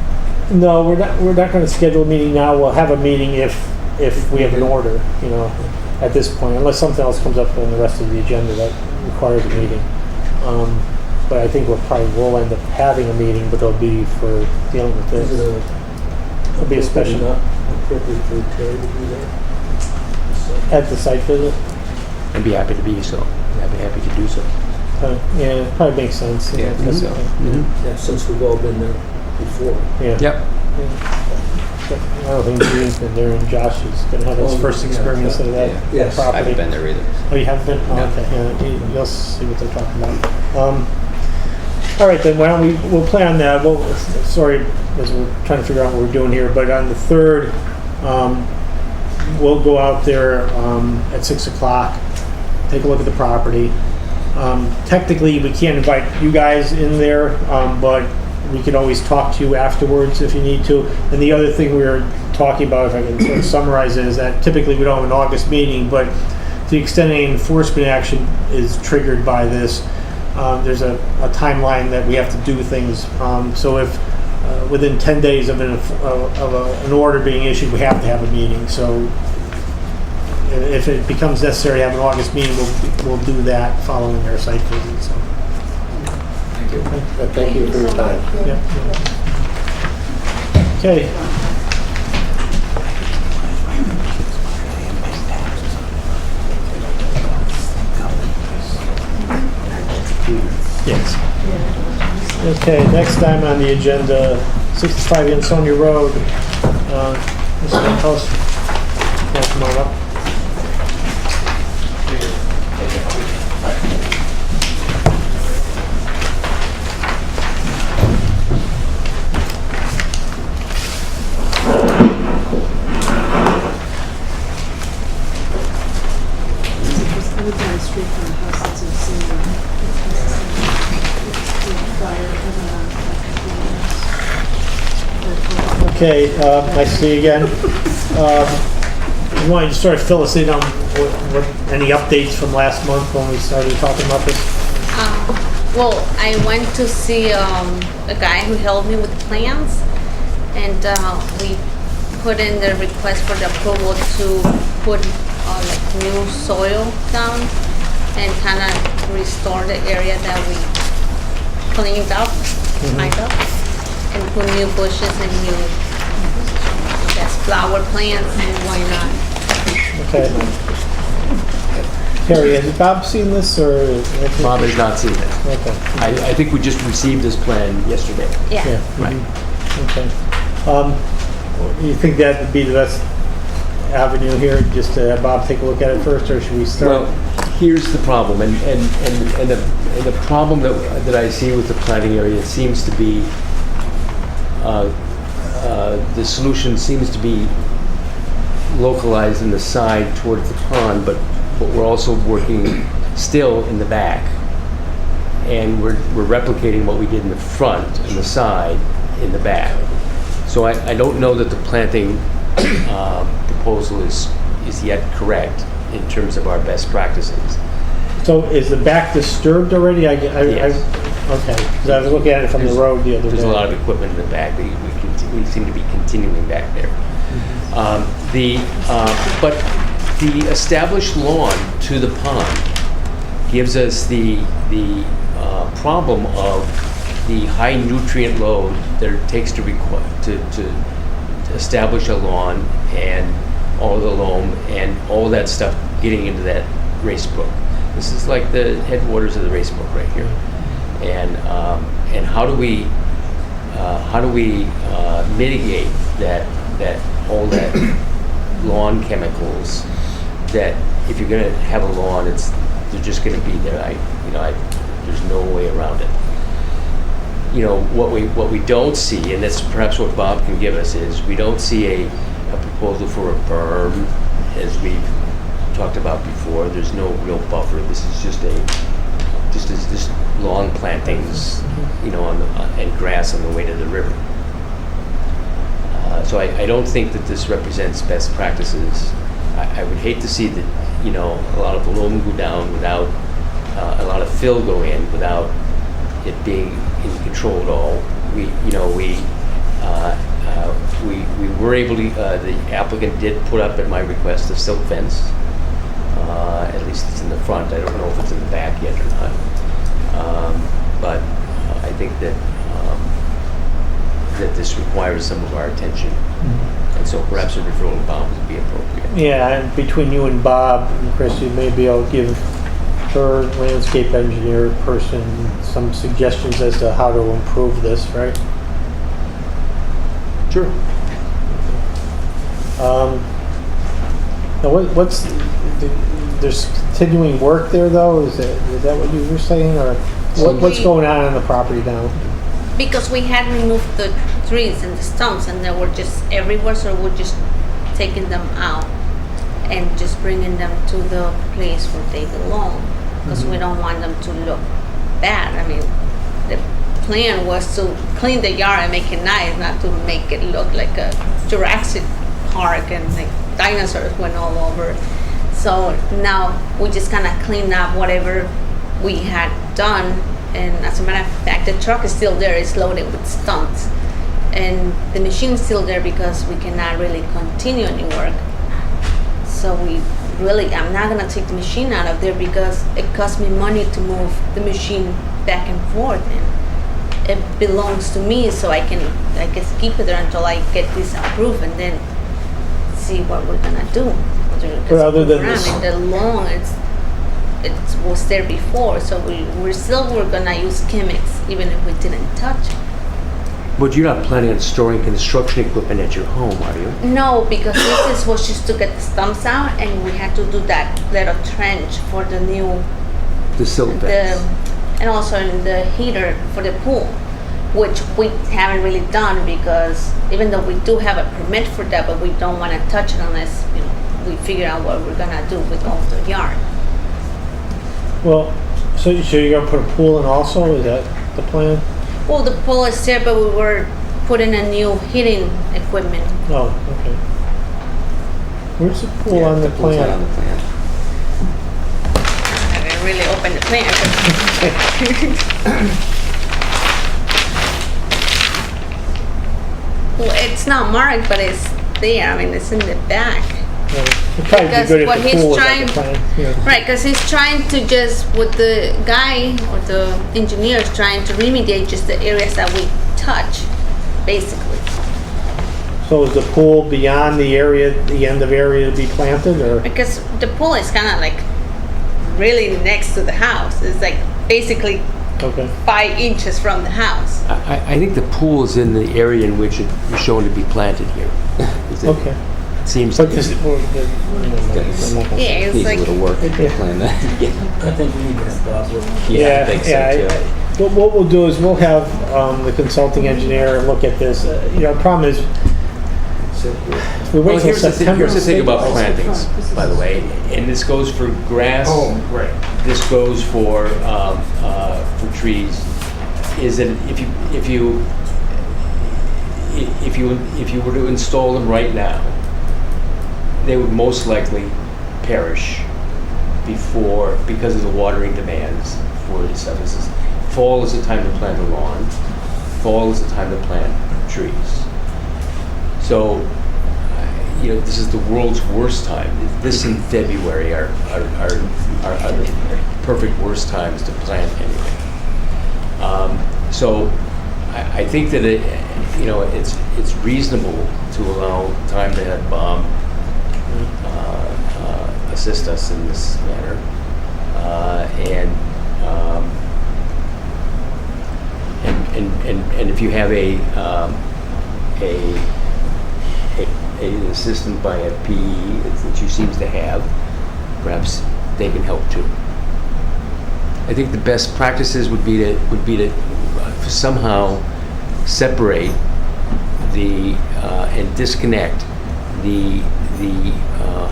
[SPEAKER 1] No, we're not going to schedule a meeting now. We'll have a meeting if we have an order, at this point, unless something else comes up on the rest of the agenda that requires a meeting. But I think we'll end up having a meeting, but it'll be for dealing with this.
[SPEAKER 4] Is it
[SPEAKER 1] It'll be a special,
[SPEAKER 4] not appropriate for Terry to be there?
[SPEAKER 1] at the site visit.
[SPEAKER 2] I'd be happy to be so. I'd be happy to do so.
[SPEAKER 1] Yeah, it probably makes sense.
[SPEAKER 12] Yeah, I think so.
[SPEAKER 4] Yeah, since we've all been there before.
[SPEAKER 1] Yeah.
[SPEAKER 2] Yep.
[SPEAKER 1] I don't think Gene's been there, and Josh is going to have his
[SPEAKER 4] Oh,
[SPEAKER 1] first
[SPEAKER 4] yeah,
[SPEAKER 1] experience of that
[SPEAKER 4] Yes.
[SPEAKER 12] I
[SPEAKER 1] property.
[SPEAKER 12] haven't been there either.
[SPEAKER 1] Oh, you haven't been? Oh,
[SPEAKER 12] No.
[SPEAKER 1] okay, yeah, you'll see what they're talking about. All right, then, why don't we'll plan on that. Well, sorry, as we're trying to figure out what we're doing here, but on the 3rd, we'll go out there at 6 o'clock, take a look at the property. Technically, we can't invite you guys in there, but we can always talk to you afterwards if you need to. And the other thing we were talking about, if I can sort of summarize it, is that typically we don't have an August meeting, but the extent any enforcement action is triggered by this, there's a timeline that we have to do things. So if within 10 days of an order being issued, we have to have a meeting. So if it becomes necessary to have an August meeting, we'll do that following our site visit. So.
[SPEAKER 2] Thank you.
[SPEAKER 9] Thank you for your time.
[SPEAKER 1] Yep. Okay. Yes. Okay, next time on the agenda, 65 Ansonia Road. Mr. House, come on up.
[SPEAKER 11] I live down the street from the house that's in Seymour.
[SPEAKER 1] Okay, nice to see you again. You want to sort of fill us in on any updates from last month when we started talking about this?
[SPEAKER 14] Well, I went to see a guy who helped me with plans, and we put in the request for the approval to put like new soil down and kind of restore the area that we cleaned up, kind of, and put new bushes and new, I guess, flower plants and why not.
[SPEAKER 1] Okay. Terry, has Bob seen this or?
[SPEAKER 2] Bob has not seen it.
[SPEAKER 1] Okay.
[SPEAKER 2] I think we just received this plan yesterday.
[SPEAKER 14] Yeah.
[SPEAKER 2] Right.
[SPEAKER 1] Okay. You think that would be the best avenue here, just to have Bob take a look at it first, or should we start?
[SPEAKER 2] Well, here's the problem, and the problem that I see with the planting area seems to be, the solution seems to be localized in the side towards the pond, but we're also working still in the back, and we're replicating what we did in the front and the side in the back. So I don't know that the planting proposal is yet correct in terms of our best practices.
[SPEAKER 1] So is the back disturbed already?
[SPEAKER 2] Yes.
[SPEAKER 1] Okay, because I was looking at it from the road the other day.
[SPEAKER 2] There's a lot of equipment in the back. We seem to be continuing back there. But the established lawn to the pond gives us the problem of the high nutrient load that it takes to establish a lawn and all the loam and all that stuff getting into that race brook. This is like the headwaters of the race brook right here. And how do we mitigate that all that lawn chemicals that if you're going to have a lawn, they're just going to be there. There's no way around it. What we don't see, and that's perhaps what Bob can give us, is we don't see a proposal for a berm, as we've talked about before. There's no real buffer. This is just lawn plantings, and grass on the way to the river. So I don't think that this represents best practices. I would hate to see that, a lot of the loam go down without a lot of fill go in without it being in control at all. We were able to, the applicant did put up at my request a silk fence. At least it's in the front. I don't know if it's in the back yet or not. But I think that this requires some of our attention. And so perhaps a referral to Bob would be appropriate.
[SPEAKER 1] Yeah, and between you and Bob and Chris, you maybe I'll give her landscape engineer person some suggestions as to how to improve this, right?
[SPEAKER 2] Sure.
[SPEAKER 1] Now there's continuing work there though? Is that what you were saying, or what's going on the property now?
[SPEAKER 14] Because we had removed the trees and the stumps, and they were just everywhere, so we're just taking them out and just bringing them to the place where they belong, because we don't want them to look bad. I mean, the plan was to clean the yard and make it nice, not to make it look like a Jurassic Park and like dinosaurs went all over. So now we just kind of clean up whatever we had done. And as a matter of fact, the truck is still there. It's loaded with stumps. And the machine is still there because we cannot really continue any work. So I'm not gonna take the machine out of there because it costs me money to move the machine back and forth. And it belongs to me, so I guess keep it there until I get this approved and then see what we're gonna do.
[SPEAKER 1] But other than this,
[SPEAKER 14] the lawn, it was there before, so we're gonna use chemics even if we didn't touch it.
[SPEAKER 2] But you're not planning on storing construction equipment at your home, are you?
[SPEAKER 14] No, because this was just to get the stumps out, and we had to do that little trench for the new,
[SPEAKER 2] The silt vents.
[SPEAKER 14] and also in the heater for the pool, which we haven't really done because even though we do have a permit for that, but we don't want to touch it unless we figure out what we're gonna do with all the yard.
[SPEAKER 1] well, so you're gonna put a pool in also? Is that the plan?
[SPEAKER 14] Well, the pool is there, but we were putting a new heating equipment.
[SPEAKER 1] Oh, okay. Where's the pool on the
[SPEAKER 12] pool's not on
[SPEAKER 1] plan?
[SPEAKER 12] the plan.
[SPEAKER 14] I didn't really open the plan. Well, it's not marked, but it's there. I mean, it's in the back.
[SPEAKER 1] Yeah, it'd probably be
[SPEAKER 14] Because
[SPEAKER 1] good if
[SPEAKER 14] what
[SPEAKER 1] the
[SPEAKER 14] he's
[SPEAKER 1] pool was on
[SPEAKER 14] trying-
[SPEAKER 1] the plan. Yeah.
[SPEAKER 14] Right, because he's trying to just, with the guy or the engineer is trying to remediate just the areas that we touch, basically.
[SPEAKER 1] So is the pool beyond the area, the end of area to be planted, or?
[SPEAKER 14] Because the pool is kind of like really next to the house. It's like basically
[SPEAKER 1] Okay.
[SPEAKER 14] 5 inches from the house.
[SPEAKER 2] I think the pool is in the area in which it was shown to be planted here.
[SPEAKER 1] Okay.
[SPEAKER 2] Seems
[SPEAKER 1] But
[SPEAKER 2] to
[SPEAKER 1] this,
[SPEAKER 2] be.
[SPEAKER 1] well, I'm not gonna-
[SPEAKER 14] Yeah, it's
[SPEAKER 12] Needs a
[SPEAKER 14] like,
[SPEAKER 12] little work to
[SPEAKER 1] Yeah.
[SPEAKER 12] plan that.
[SPEAKER 4] I think we need to stop with.
[SPEAKER 12] Yeah, I think so too.
[SPEAKER 1] What we'll do is we'll have the consulting engineer look at this. The problem is, if we wait
[SPEAKER 2] Well,
[SPEAKER 1] till
[SPEAKER 2] here's the thing,
[SPEAKER 1] September.
[SPEAKER 2] here's the thing about plantings, by the way, and this goes for grass.
[SPEAKER 1] Oh, right.
[SPEAKER 2] This goes for trees. Is that if you were to install them right now, they would most likely perish because of the watering demands for the stuff. Fall is the time to plant the lawn. Fall is the time to plant trees. So, this is the world's worst time. This and February are the perfect worst times to plant anything. So, I think that it's reasonable to allow time to have Bob assist us in this matter, and if you have a assistant by a PE that you seems to have, perhaps they can help too. I think the best practices would be to somehow separate and disconnect the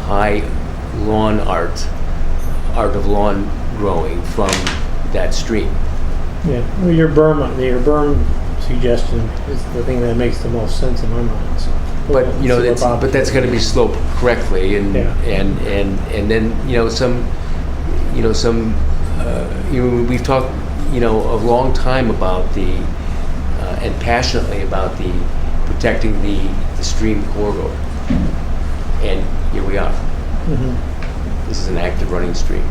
[SPEAKER 2] high lawn art of lawn growing from that stream.
[SPEAKER 1] Yeah, well, your berm suggestion is the thing that makes the most sense in my mind. So
[SPEAKER 2] But
[SPEAKER 1] we'll see what Bob
[SPEAKER 2] that's
[SPEAKER 1] can
[SPEAKER 2] going to
[SPEAKER 1] do.
[SPEAKER 2] be sloped correctly, and
[SPEAKER 1] Yeah.
[SPEAKER 2] and then we've talked a long time about and passionately about protecting the stream corridor, and here we are.
[SPEAKER 1] Mhm.
[SPEAKER 2] This is an active running stream.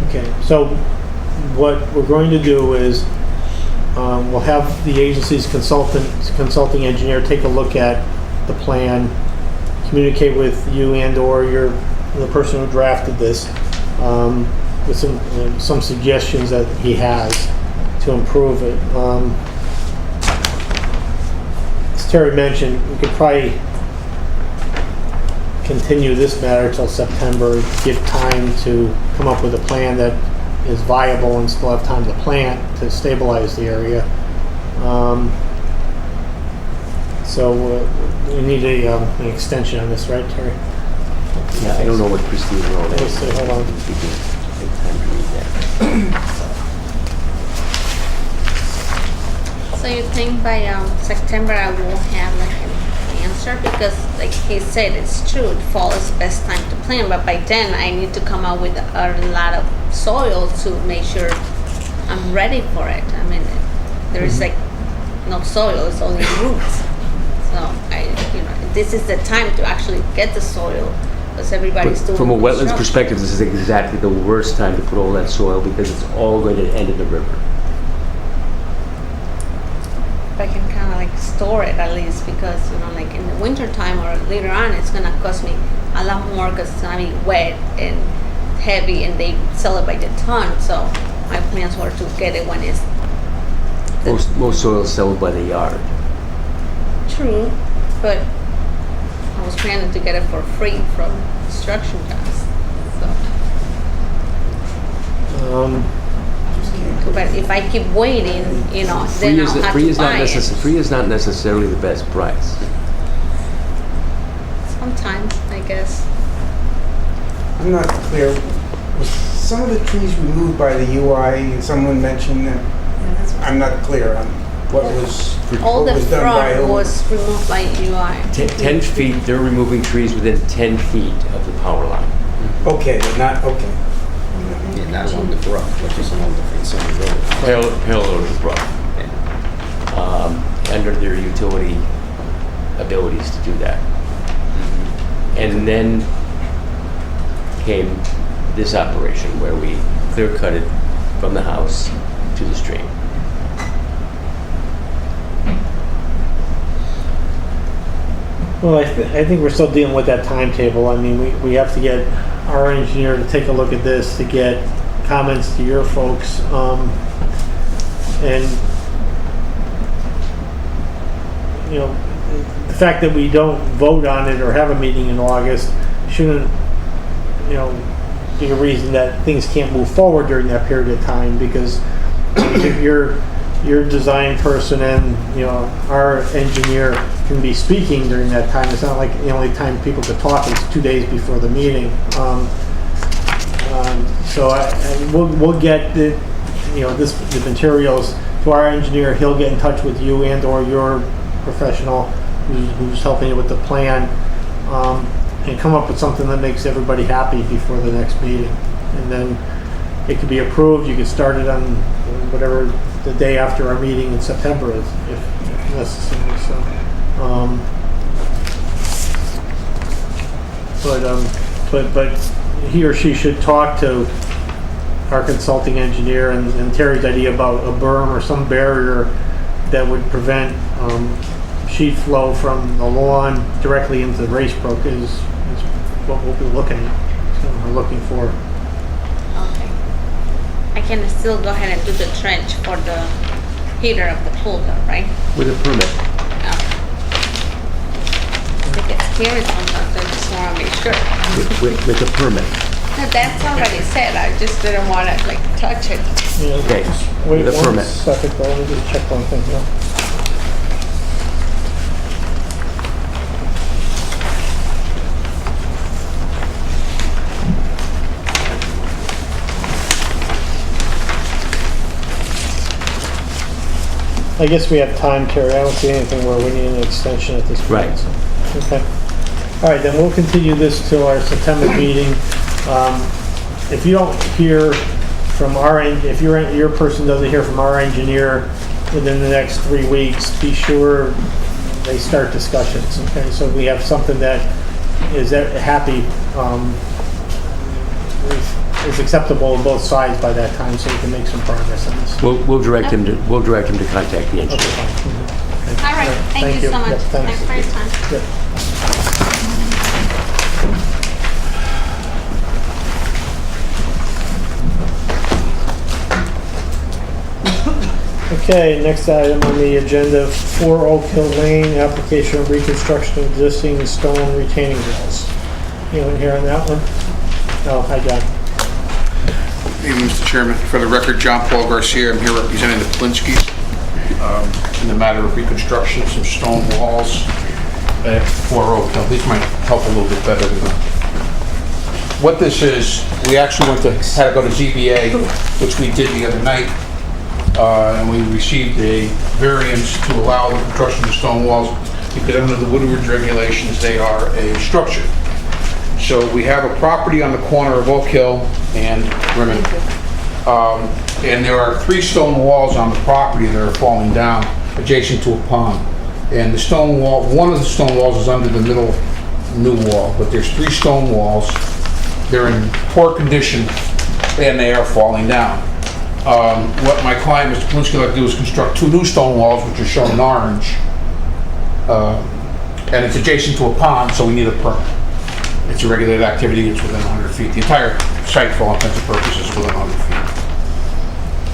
[SPEAKER 1] Okay, so what we're going to do is we'll have the agency's consulting engineer take a look at the plan, communicate with you and/or the person who drafted this with some suggestions that he has to improve it. As Terry mentioned, we could probably continue this matter till September, give time to come up with a plan that is viable and still have time to plant to stabilize the area. So we need an extension on this, right, Terry?
[SPEAKER 2] Yeah, I don't know what Christine wrote.
[SPEAKER 1] Let's see, hold on.
[SPEAKER 2] If you can take time to read that.
[SPEAKER 14] so you think by September I will have like an answer because, like he said, it's true. Fall is the best time to plant, but by then I need to come out with a lot of soil to make sure I'm ready for it. I mean, there is like no soil; it's only roots. So this is the time to actually get the soil because everybody's doing.
[SPEAKER 2] From a wetlands
[SPEAKER 14] construction.
[SPEAKER 2] perspective, this is exactly the worst time to put all that soil because it's all going to end in the river.
[SPEAKER 14] I can kind of like store it at least because like in the winter time or later on it's gonna cost me a lot more because it's gonna be wet and heavy and they sell it by the ton. So my plans were to get it when it's
[SPEAKER 2] Most soil is sold by the yard.
[SPEAKER 14] true, but I was planning to get it for free from construction guys. So, but if I keep waiting, then I'll have to buy it.
[SPEAKER 2] Free is not necessarily the best price.
[SPEAKER 14] Sometimes, I guess.
[SPEAKER 13] I'm not clear. Was some of the trees removed by the UI? Someone mentioned that. I'm not clear on what was
[SPEAKER 14] All
[SPEAKER 13] what
[SPEAKER 14] the
[SPEAKER 13] was done by
[SPEAKER 14] front
[SPEAKER 13] whom.
[SPEAKER 14] was removed by UI.
[SPEAKER 2] 10 feet, they're removing trees within 10 feet of the power line.
[SPEAKER 13] Okay, they're not okay.
[SPEAKER 12] Yeah, not along the brook, which is along the face of the road.
[SPEAKER 2] Parallel to the brook. Under their utility abilities to do that. And then came this operation where we clear cut it from the house to the stream.
[SPEAKER 1] Well, I think we're still dealing with that timetable. I mean, we have to get our engineer to take a look at this, to get comments to your folks. And, the fact that we don't vote on it or have a meeting in August shouldn't, be a reason that things can't move forward during that period of time because if your design person and our engineer can be speaking during that time. It's not like the only time people could talk is 2 days before the meeting. So we'll get the materials to our engineer. He'll get in touch with you and or your professional who's helping you with the plan and come up with something that makes everybody happy before the next meeting. And then it could be approved. You could start it on whatever the day after our meeting in September is, if necessary. So, but he or she should talk to our consulting engineer and Terry's idea about a berm or some barrier that would prevent sheet flow from the lawn directly into the Racebrook is what we'll be looking at. So we're looking for.
[SPEAKER 14] Okay. I can still go ahead and do the trench for the heater of the pool though, right?
[SPEAKER 2] With a permit.
[SPEAKER 14] It gets scary sometimes, I just want to be sure.
[SPEAKER 2] With a permit.
[SPEAKER 14] No, that's already said, I just didn't want to touch it.
[SPEAKER 1] Yeah,
[SPEAKER 2] Okay,
[SPEAKER 1] wait
[SPEAKER 2] with a
[SPEAKER 1] one
[SPEAKER 2] permit.
[SPEAKER 1] second though, let me just check one thing here. I guess we have time, Terry. I don't see anything where we need an extension at this point.
[SPEAKER 2] Right.
[SPEAKER 1] So, okay. All right, then we'll continue this till our September meeting. If you don't hear from if your person doesn't hear from our engineer within the next 3 weeks, be sure they start discussions. Okay, so we have something that is happy, is acceptable on both sides by that time, so we can make some progress on this.
[SPEAKER 2] We'll direct him to contact the engineer.
[SPEAKER 1] Okay, fine. Mhm. Okay.
[SPEAKER 14] All right, thank you so much.
[SPEAKER 1] Yep,
[SPEAKER 14] Thanks for your time.
[SPEAKER 1] Yep. Okay, next item on the agenda, 4 Oak Hill Lane, application of reconstruction of existing stone retaining walls. Anyone here on that one? Oh, hi, John.
[SPEAKER 15] Thank you, Mr. Chairman. For the record, John Paul Garcia. I'm here representing the Polinskis in the matter of reconstruction of some stone walls at 4 Oak Hill. These might help a little bit better than what this is. We actually had to go to ZBA, which we did the other night, and we received a variance to allow the construction of stone walls because under the Woodward regulations, they are a structure. So we have a property on the corner of Oak Hill and Remington. And there are 3 stone walls on the property that are falling down adjacent to a pond. And the stone wall, one of the stone walls is under the middle new wall, but there's 3 stone walls. They're in poor condition and they are falling down. What my client, Mr. Polinsky, like to do is construct 2 new stone walls, which are shown in orange. And it's adjacent to a pond, so we need a permit. It's a regulated activity, it's within 100 feet. The entire site, for all intents and purposes, is within 100 feet.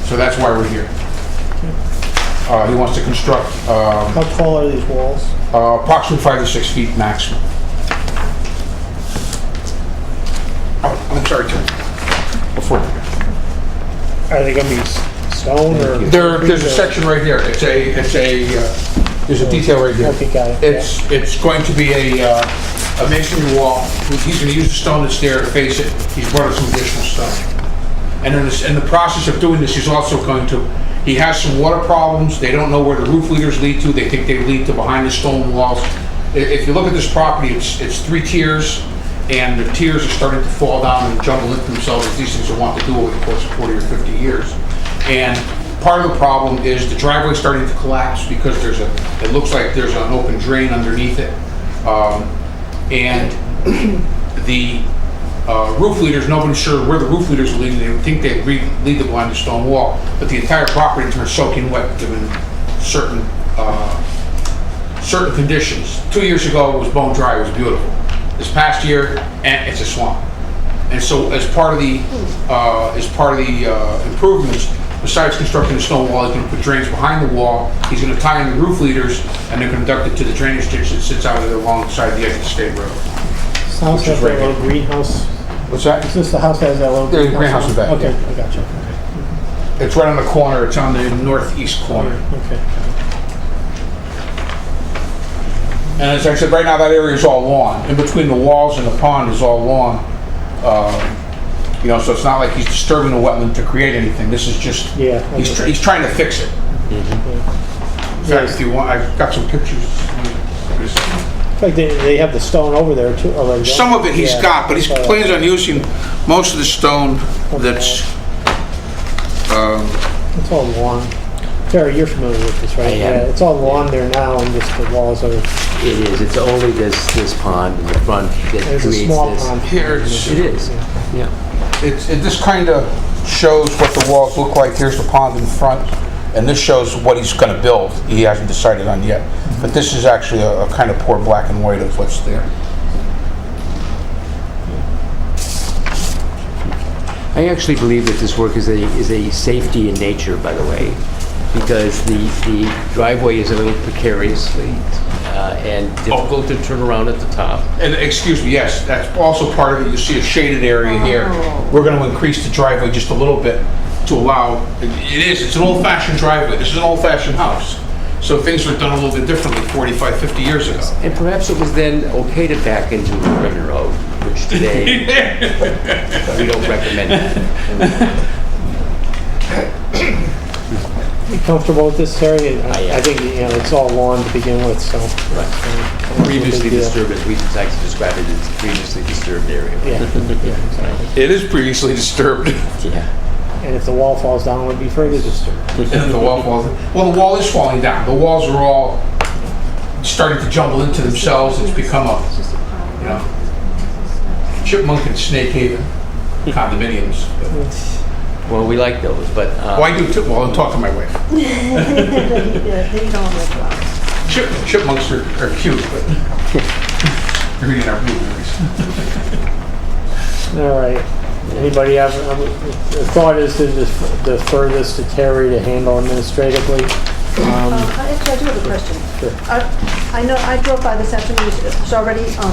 [SPEAKER 15] So that's why we're here. He wants to construct...
[SPEAKER 1] How tall are these walls?
[SPEAKER 15] Approximately 5 to 6 feet maximum. Oh, I'm sorry, Tim. Before.
[SPEAKER 1] Are they gonna be stone or?
[SPEAKER 15] There's a section right here. There's a detail right here.
[SPEAKER 1] Okay, got it.
[SPEAKER 15] It's going to be a masonry wall. He's going to use the stone that's there to face it. He's brought us some additional stone. And in the process of doing this, he's also going to, he has some water problems. They don't know where the roof leaders lead to. They think they lead to behind the stone walls. If you look at this property, it's 3 tiers, and the tiers are starting to fall down and jumble into themselves as these things are wont to do over the course of 40 or 50 years. And part of the problem is the driveway starting to collapse because it looks like there's an open drain underneath it. And the roof leaders, nobody's sure where the roof leaders are leading. They think they lead them behind the stone wall, but the entire property turns soaking wet given certain conditions. 2 years ago, it was bone dry, it was beautiful. This past year, it's a swamp. And so as part of the improvements, besides constructing the stone wall, he's going to put drains behind the wall. He's going to tie in the roof leaders and then conduct it to the drainage ditch that sits out there alongside the edge of the state road.
[SPEAKER 1] This house has that little greenhouse.
[SPEAKER 15] What's that?
[SPEAKER 1] Is this the house that has that little
[SPEAKER 15] There's a
[SPEAKER 1] greenhouse?
[SPEAKER 15] greenhouse in the back.
[SPEAKER 1] Okay,
[SPEAKER 15] Yeah.
[SPEAKER 1] I got you. Okay.
[SPEAKER 15] It's right on the corner. It's on the northeast corner.
[SPEAKER 1] Okay.
[SPEAKER 15] And as I said, right now that area is all lawn. In between the walls and the pond is all lawn. So it's not like he's disturbing the wetland to create anything. This is just, he's trying to fix it. In fact, if you want, I've got some pictures.
[SPEAKER 1] Like they have the stone over there too. Or
[SPEAKER 15] Some of it he's got, but he plans on using most of the stone that's...
[SPEAKER 1] It's all lawn. Terry, you're familiar with this, right?
[SPEAKER 2] I am.
[SPEAKER 1] Yeah, it's all lawn there now, and just the walls are...
[SPEAKER 2] It is. It's only this pond in the front that
[SPEAKER 1] There's
[SPEAKER 2] creates
[SPEAKER 1] a small
[SPEAKER 2] this.
[SPEAKER 1] pond.
[SPEAKER 15] Here
[SPEAKER 2] It is. Yeah.
[SPEAKER 15] It just kind of shows what the walls look like. Here's the pond in front, and this shows what he's going to build. He hasn't decided on yet, but this is actually a kind of poor black and white of what's there.
[SPEAKER 2] I actually believe that this work is a safety in nature, by the way, because the driveway is a little precariously and difficult to turn around at the top.
[SPEAKER 15] And excuse me, yes, that's also part of it. You see a shaded area here. We're going to increase the driveway just a little bit to allow, it's an old-fashioned driveway. This is an old-fashioned house. So things were done a little bit differently 45, 50 years ago.
[SPEAKER 2] And perhaps it was then okay to back into River Road, which today we don't recommend that.
[SPEAKER 1] You comfortable with this, Terry?
[SPEAKER 2] I am.
[SPEAKER 1] I think it's all lawn to begin with, so.
[SPEAKER 2] Previously disturbed, as we like to describe it, as previously disturbed area.
[SPEAKER 1] Yeah, exactly.
[SPEAKER 15] It is previously disturbed.
[SPEAKER 2] Yeah.
[SPEAKER 1] And if the wall falls down, it would be further disturbed.
[SPEAKER 15] And if the wall falls, well, the wall is falling down. The walls are all starting to jumble into themselves. It's become chipmunk and snake haven condominiums.
[SPEAKER 2] Well, we like those, but...
[SPEAKER 15] Well, I do too. Well, I'll talk to my wife. Chipmunks are cute, but they're eating our blueberries.
[SPEAKER 1] All right. Anybody have, the thought is to defer this to Terry to handle administratively.
[SPEAKER 11] Actually, I do have a question.
[SPEAKER 1] Sure.
[SPEAKER 11] I know, I drove by this afternoon, there's already some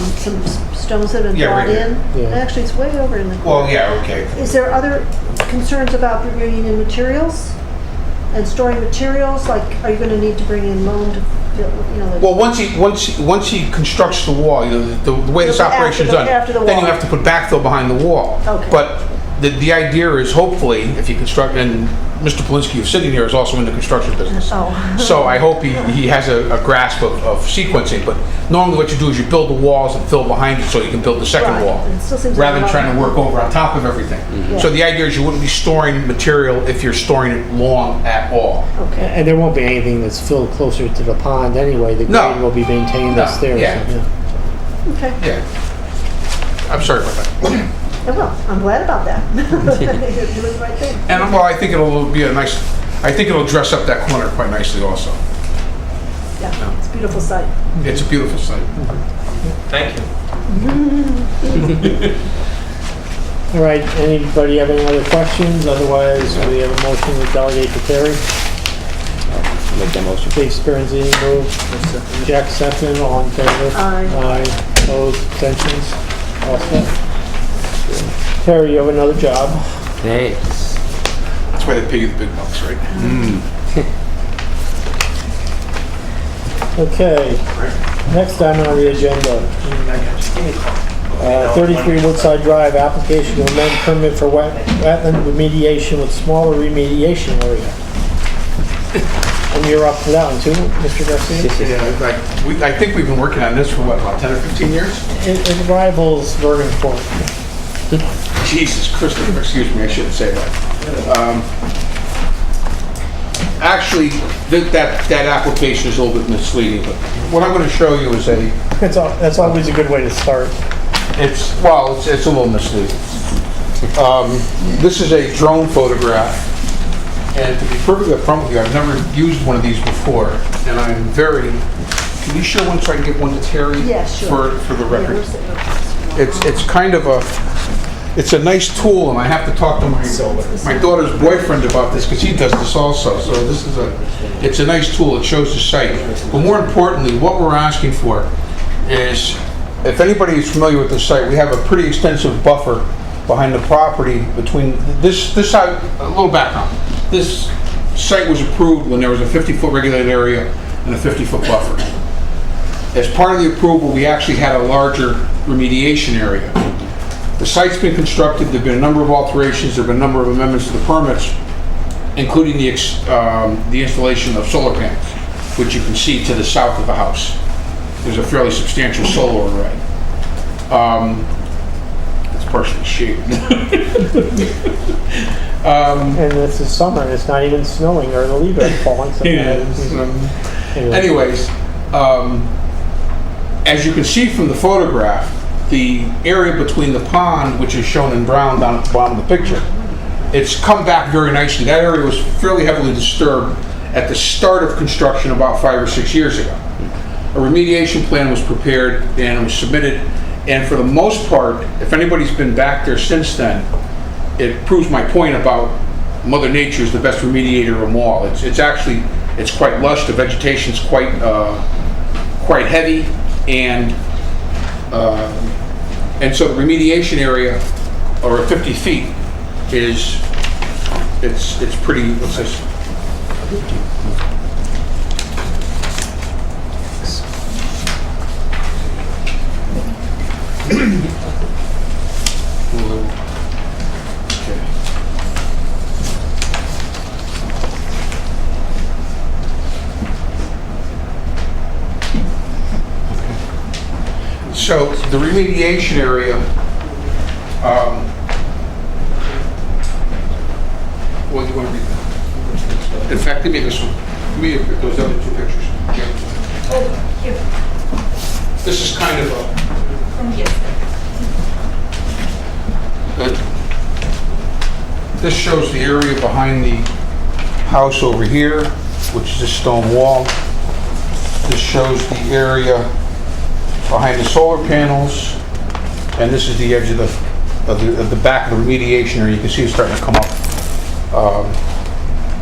[SPEAKER 11] stones that have been brought
[SPEAKER 15] right
[SPEAKER 11] in.
[SPEAKER 1] Yeah.
[SPEAKER 11] And actually, it's way over in the corner.
[SPEAKER 15] Well, yeah, okay.
[SPEAKER 11] Is there other concerns about bringing in materials and storing materials? Like, are you going to need to bring in loam to,
[SPEAKER 15] Well, once he constructs the wall, the way this
[SPEAKER 11] After
[SPEAKER 15] operation is
[SPEAKER 11] the-
[SPEAKER 15] done,
[SPEAKER 11] after the
[SPEAKER 15] then you
[SPEAKER 11] wall.
[SPEAKER 15] have to put backfill behind the wall.
[SPEAKER 11] Okay.
[SPEAKER 15] But the idea is hopefully, if you construct, and Mr. Polinsky, who's sitting here, is also in the construction business. So I hope he has a grasp of sequencing, but normally what you do is you build the walls and fill behind it so you can build the second
[SPEAKER 11] Right.
[SPEAKER 15] wall,
[SPEAKER 11] It still seems like
[SPEAKER 15] rather
[SPEAKER 11] a
[SPEAKER 15] than
[SPEAKER 11] lot
[SPEAKER 15] trying to
[SPEAKER 11] of-
[SPEAKER 15] work over on top of everything.
[SPEAKER 11] Yeah.
[SPEAKER 15] So the idea is you wouldn't be storing material if you're storing it long at all.
[SPEAKER 11] Okay.
[SPEAKER 1] And there won't be anything that's filled closer to the pond anyway. The
[SPEAKER 15] No.
[SPEAKER 1] grade will be maintained
[SPEAKER 15] No,
[SPEAKER 1] that's there.
[SPEAKER 15] yeah.
[SPEAKER 1] So,
[SPEAKER 11] Okay.
[SPEAKER 15] Yeah. I'm sorry about that.
[SPEAKER 11] Well, I'm glad about that. You're doing the right thing.
[SPEAKER 15] And well, I think it'll be a nice, I think it'll dress up that corner quite nicely also.
[SPEAKER 11] Yeah, it's a beautiful sight.
[SPEAKER 15] It's a beautiful site.
[SPEAKER 3] Thank you.
[SPEAKER 1] All right, anybody have any other questions? Otherwise, we have a motion to delegate to Terry.
[SPEAKER 12] Make that motion.
[SPEAKER 1] Dave Speranzini moved. Jack second, all in favor?
[SPEAKER 11] Aye.
[SPEAKER 1] Aye, opposed, abstentions, all set. Terry, you have another job.
[SPEAKER 12] Thanks.
[SPEAKER 15] That's why they pay you the big bucks, right?
[SPEAKER 1] Okay, next item on the agenda. 33 Woodside Drive, application to amend permit for wetland remediation with smaller remediation area. And you're up for that one too, Mr. Garcia?
[SPEAKER 15] Yeah, I think we've been working on this for what, about 10 or 15 years?
[SPEAKER 1] It rivals Vernon Court.
[SPEAKER 15] Jesus Christopher, excuse me, I shouldn't say that. Actually, that application is a little bit misleading, but what I'm going to show you is
[SPEAKER 1] That's always a good way to start.
[SPEAKER 15] it's a little misleading. This is a drone photograph, and to be perfectly upfront with you, I've never used one of these before, and I'm very, can you show one so I can get one to Terry?
[SPEAKER 11] Yeah, sure.
[SPEAKER 15] For the
[SPEAKER 11] Yeah,
[SPEAKER 15] record.
[SPEAKER 11] where's the-
[SPEAKER 15] It's kind of it's a nice tool, and I have to talk to my daughter's boyfriend about this because he does this also. So it's a nice tool. It shows the site. But more importantly, what we're asking for is, if anybody is familiar with the site, we have a pretty extensive buffer behind the property between this side. A little background. This site was approved when there was a 50-foot regulated area and a 50-foot buffer. As part of the approval, we actually had a larger remediation area. The site's been constructed, there've been a number of alterations, there've been a number of amendments to the permits, including the installation of solar panels, which you can see to the south of the house. There's a fairly substantial solar array. It's partially shaded.
[SPEAKER 1] And this is summer, and it's not even snowing, or the leaves are falling. So
[SPEAKER 15] Anyways, as you can see from the photograph, the area between the pond, which is shown in brown down at the bottom of the picture, it's come back very nicely. That area was fairly heavily disturbed at the start of construction about 5 or 6 years ago. A remediation plan was prepared and it was submitted, and for the most part, if anybody's been back there since then, it proves my point about Mother Nature is the best remediator of them all. It's actually quite lush. The vegetation's quite heavy, and so the remediation area, or 50 feet, it's pretty. What's this? So the remediation area, well, you want to read that? In fact, give me this one. Give me those other two pictures.
[SPEAKER 10] Oh, here.
[SPEAKER 15] This is kind of this shows the area behind the house over here, which is a stone wall. This shows the area behind the solar panels, and this is the edge of the back of the remediation area. You can see it's starting to come up,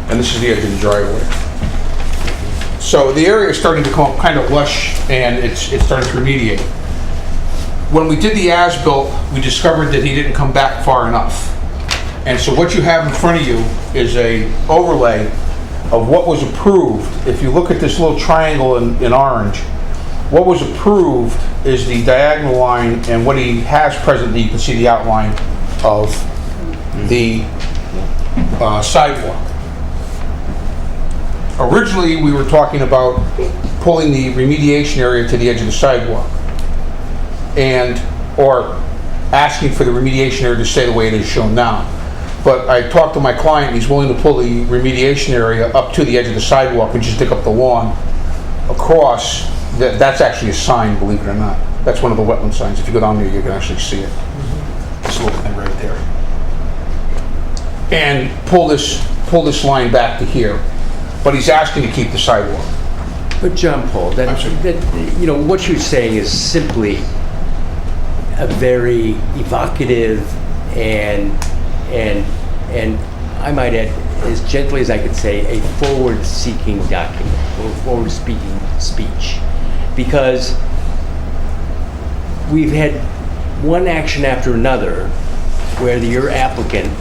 [SPEAKER 15] and this is the edge of the driveway. So the area is starting to come up kind of lush, and it's starting to remediate. When we did the as-built, we discovered that he didn't come back far enough, and so what you have in front of you is a overlay of what was approved. If you look at this little triangle in orange, what was approved is the diagonal line, and what he has presently, you can see the outline of the sidewalk. Originally, we were talking about pulling the remediation area to the edge of the sidewalk, or asking for the remediation area to stay the way it is shown now. But I talked to my client, he's willing to pull the remediation area up to the edge of the sidewalk and just dig up the lawn across. That's actually a sign, believe it or not. That's one of the wetland signs. If you go down there, you can actually see it. This little thing right there. And pull this line back to here. But he's asking to keep the sidewalk.
[SPEAKER 2] But John Paul, what you're saying is simply a very evocative and I might add, as gently as I could say, a forward-seeking document or forward-speaking speech, because we've had one action after another where your applicant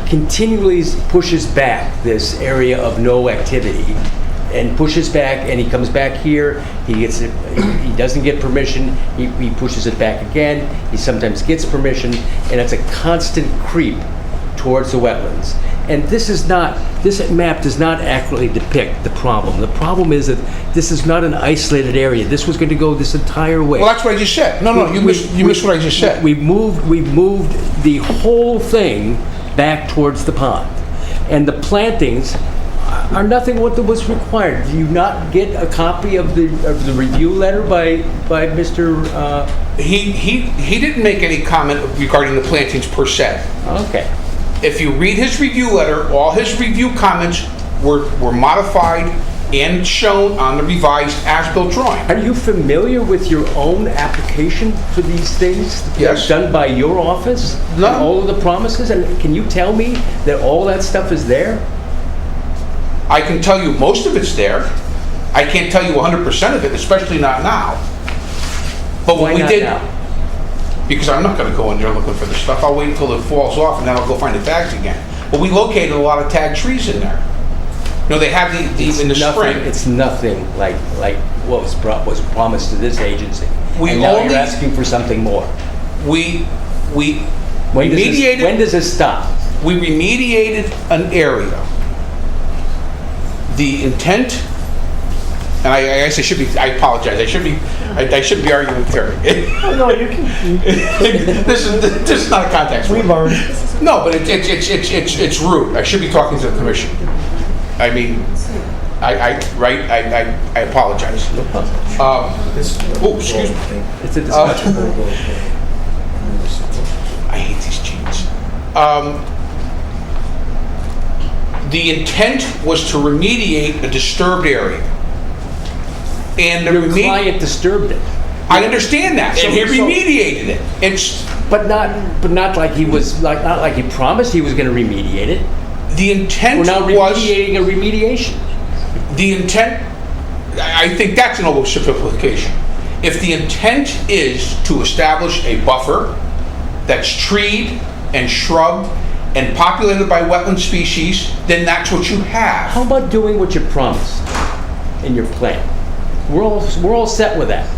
[SPEAKER 2] continually pushes back this area of no activity and pushes back, and he comes back here, he doesn't get permission, he pushes it back again, he sometimes gets permission, and it's a constant creep towards the wetlands. And this map does not accurately depict the problem. The problem is that this is not an isolated area. This was going to go this entire way.
[SPEAKER 15] Well, that's what I just said. No, you missed what I just said.
[SPEAKER 2] We've moved the whole thing back towards the pond. And the plantings are nothing what was required. Do you not get a copy of the review letter by Mr.
[SPEAKER 15] He didn't make any comment regarding the plantings per se.
[SPEAKER 2] Okay.
[SPEAKER 15] If you read his review letter, all his review comments were modified and shown on the revised as-built drawing.
[SPEAKER 2] Are you familiar with your own application for these things?
[SPEAKER 15] Yes.
[SPEAKER 2] Done by your office?
[SPEAKER 15] No.
[SPEAKER 2] And all of the promises? And can you tell me that all that stuff is there?
[SPEAKER 15] I can tell you most of it's there. I can't tell you 100% of it, especially not now. But
[SPEAKER 2] Why
[SPEAKER 15] when we
[SPEAKER 2] not
[SPEAKER 15] did,
[SPEAKER 2] now?
[SPEAKER 15] because I'm not going to go in there looking for the stuff. I'll wait until it falls off and then I'll go find the tags again. But we located a lot of tagged trees in there. They have these in the spring.
[SPEAKER 2] It's nothing like what was promised to this agency.
[SPEAKER 15] And
[SPEAKER 2] now you're asking for something more.
[SPEAKER 15] We
[SPEAKER 2] When
[SPEAKER 15] remediated.
[SPEAKER 2] does this stop?
[SPEAKER 15] We remediated an area. The intent, and I guess I apologize. I shouldn't be arguing with Terry.
[SPEAKER 1] No, you can.
[SPEAKER 15] This is not a context.
[SPEAKER 1] We learned.
[SPEAKER 15] No, but it's rude. I should be talking to the commission. I mean, I apologize.
[SPEAKER 2] No problem.
[SPEAKER 15] Excuse me.
[SPEAKER 2] It's a discussion.
[SPEAKER 15] I hate these cheats. The intent was to remediate a disturbed area. And
[SPEAKER 2] Your client disturbed it.
[SPEAKER 15] I understand that, and he remediated it.
[SPEAKER 2] But not like he was not like he promised he was going to remediate it.
[SPEAKER 15] The intent
[SPEAKER 2] We're now
[SPEAKER 15] was
[SPEAKER 2] remediating a remediation.
[SPEAKER 15] the intent. I think that's an oversimplification. If the intent is to establish a buffer that's treed and shrubbed and populated by wetland species, then that's what you have.
[SPEAKER 2] How about doing what you promised in your plan? We're all set with that.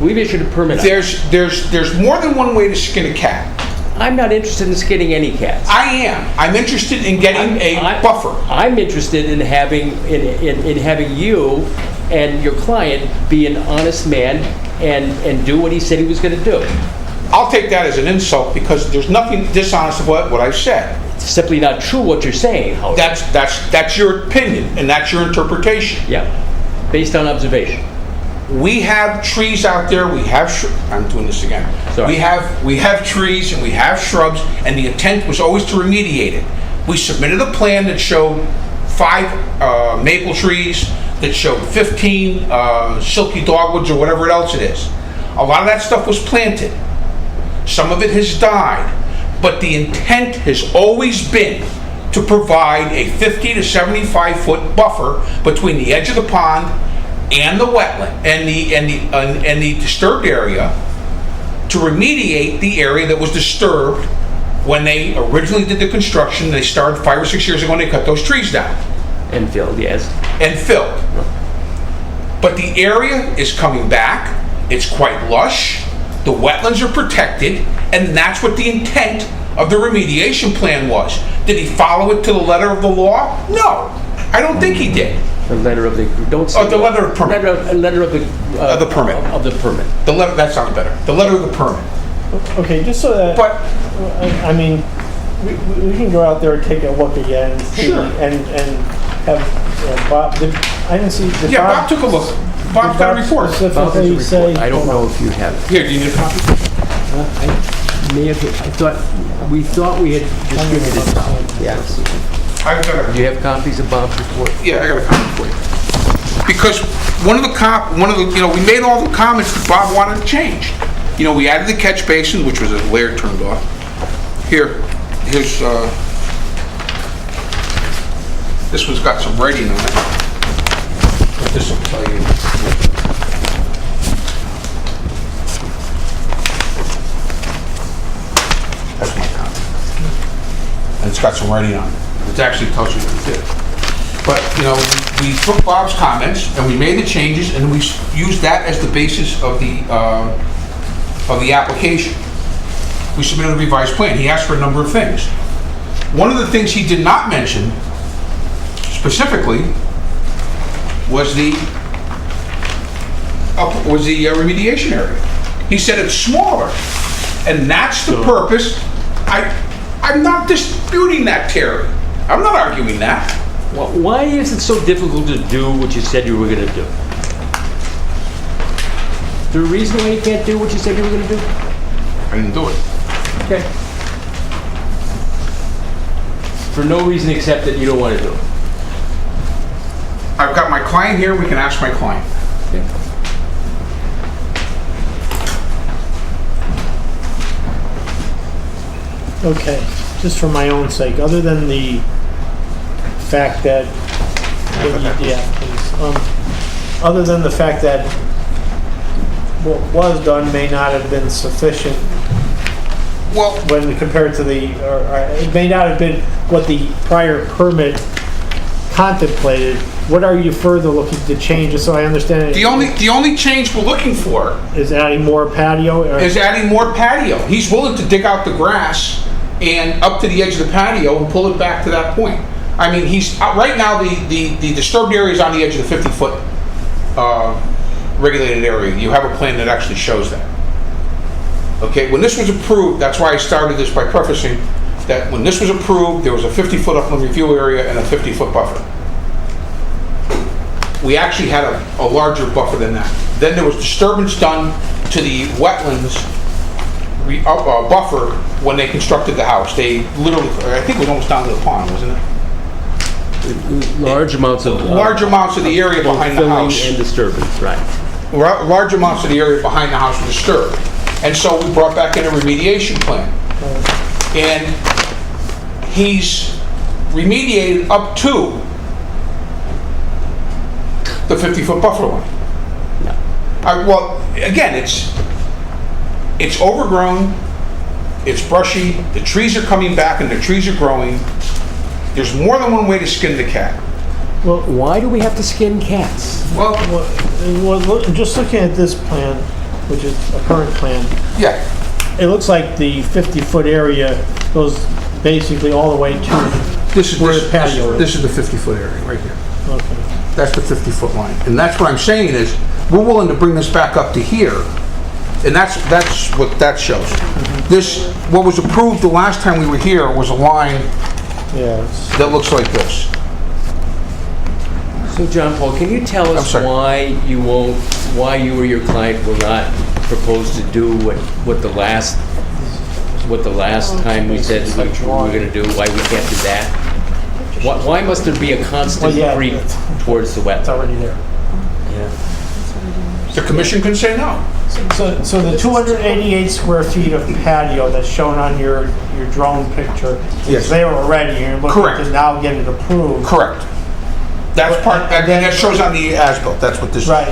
[SPEAKER 2] We've issued a permit.
[SPEAKER 15] There's more than one way to skin a cat.
[SPEAKER 2] I'm not interested in skinning any cats.
[SPEAKER 15] I am. I'm interested in getting a buffer.
[SPEAKER 2] I'm interested in having having you and your client be an honest man and do what he said he was going to do.
[SPEAKER 15] I'll take that as an insult because there's nothing dishonest about what I've said.
[SPEAKER 2] It's simply not true what you're saying, however.
[SPEAKER 15] That's your opinion and that's your interpretation.
[SPEAKER 2] Yeah, based on observation.
[SPEAKER 15] We have trees out there. I'm doing this again.
[SPEAKER 2] Sorry.
[SPEAKER 15] We have trees and we have shrubs, and the intent was always to remediate it. We submitted a plan that showed 5 maple trees, that showed 15 silky dogwoods or whatever else it is. A lot of that stuff was planted. Some of it has died, but the intent has always been to provide a 50 to 75 foot buffer between the edge of the pond and the wetland and the disturbed area to remediate the area that was disturbed when they originally did the construction. They started 5 or 6 years ago and they cut those trees down.
[SPEAKER 2] And filled, yes.
[SPEAKER 15] And filled. But the area is coming back. It's quite lush. The wetlands are protected, and that's what the intent of the remediation plan was. Did he follow it to the letter of the law? No, I don't think he did.
[SPEAKER 2] The letter of the, don't say.
[SPEAKER 15] The letter of permit.
[SPEAKER 2] Letter of the.
[SPEAKER 15] Of the permit.
[SPEAKER 2] Of the permit.
[SPEAKER 15] The letter, that sounds better. The letter of the permit.
[SPEAKER 1] Okay, just so that,
[SPEAKER 15] But,
[SPEAKER 1] I mean, we can go out there and take a look again and see,
[SPEAKER 15] Sure.
[SPEAKER 1] and have Bob, I didn't see, did
[SPEAKER 15] yeah, Bob took a look. Bob's got a report.
[SPEAKER 1] Specifically say.
[SPEAKER 2] I don't know if you have it.
[SPEAKER 15] Here, do you need a copy?
[SPEAKER 2] I may have, we thought we had distributed it.
[SPEAKER 12] Yes.
[SPEAKER 15] I've got
[SPEAKER 2] Do you have copies of Bob's report?
[SPEAKER 15] Yeah, I got a copy for you. Because we made all the comments that Bob wanted changed. You know, we added the catch basin, which was a layer turned off. Here's, this one's got some writing on it. This will tell you. That's my copy. And it's got some writing on it. It actually tells you what it is. But, you know, we took Bob's comments and we made the changes and we used that as the basis of the application. We submitted a revised plan. He asked for a number of things. One of the things he did not mention specifically was the remediation area. He said it's smaller, and that's the purpose. I'm not disputing that, Terry. I'm not arguing that.
[SPEAKER 2] Well, why is it so difficult to do what you said you were going to do? Is there a reason why you can't do what you said you were going to do?
[SPEAKER 15] I didn't do it.
[SPEAKER 2] Okay. For no reason except that you don't want to do it.
[SPEAKER 15] I've got my client here. We can ask my client.
[SPEAKER 2] Okay.
[SPEAKER 1] Okay, just for my own sake, other than the fact that, yeah, please. Other than the fact that what was done may not have been sufficient.
[SPEAKER 15] Well,
[SPEAKER 1] when compared to it may not have been what the prior permit contemplated. What are you further looking to change, just so I understand?
[SPEAKER 15] the only change we're looking for
[SPEAKER 1] is adding more patio.
[SPEAKER 15] Is adding more patio. He's willing to dig out the grass and up to the edge of the patio and pull it back to that point. I mean, he's right now the disturbed area is on the edge of the 50-foot regulated area. You have a plan that actually shows that. Okay, when this was approved, that's why I started this by prefacing that when this was approved, there was a 50-foot upland review area and a 50-foot buffer. We actually had a larger buffer than that. Then there was disturbance done to the wetlands buffer when they constructed the house. They literally, I think it was almost down to the pond, wasn't it?
[SPEAKER 2] Large amounts of
[SPEAKER 15] the area behind the house.
[SPEAKER 2] And disturbance, right.
[SPEAKER 15] Large amounts of the area behind the house were disturbed. And so we brought back in a remediation plan. And he's remediated up to the 50-foot buffer line.
[SPEAKER 2] No.
[SPEAKER 15] Well, again, it's overgrown, it's brushy, the trees are coming back and the trees are growing. There's more than one way to skin the cat.
[SPEAKER 2] Well, why do we have to skin cats?
[SPEAKER 15] Well,
[SPEAKER 1] just looking at this plan, which is a current plan,
[SPEAKER 15] yeah,
[SPEAKER 1] it looks like the 50-foot area goes basically all the way to where the patio is.
[SPEAKER 15] This is the 50-foot area right here.
[SPEAKER 1] Okay.
[SPEAKER 15] That's the 50-foot line. And that's what I'm saying is, we're willing to bring this back up to here. And that's what that shows. This, what was approved the last time we were here was a line that looks like this.
[SPEAKER 2] So John Paul, can you tell us why you or your client will not propose to do what the last time we said we were going to do? Why we can't do that? Why must there be a constant creep towards the wetland?
[SPEAKER 1] It's already there.
[SPEAKER 2] Yeah.
[SPEAKER 15] The commission can say no.
[SPEAKER 1] So the 288 square feet of patio that's shown on your drone picture is there already. You're looking to now get it approved.
[SPEAKER 15] Correct. That's part. That shows on the as-built. That's what this is.
[SPEAKER 1] Right,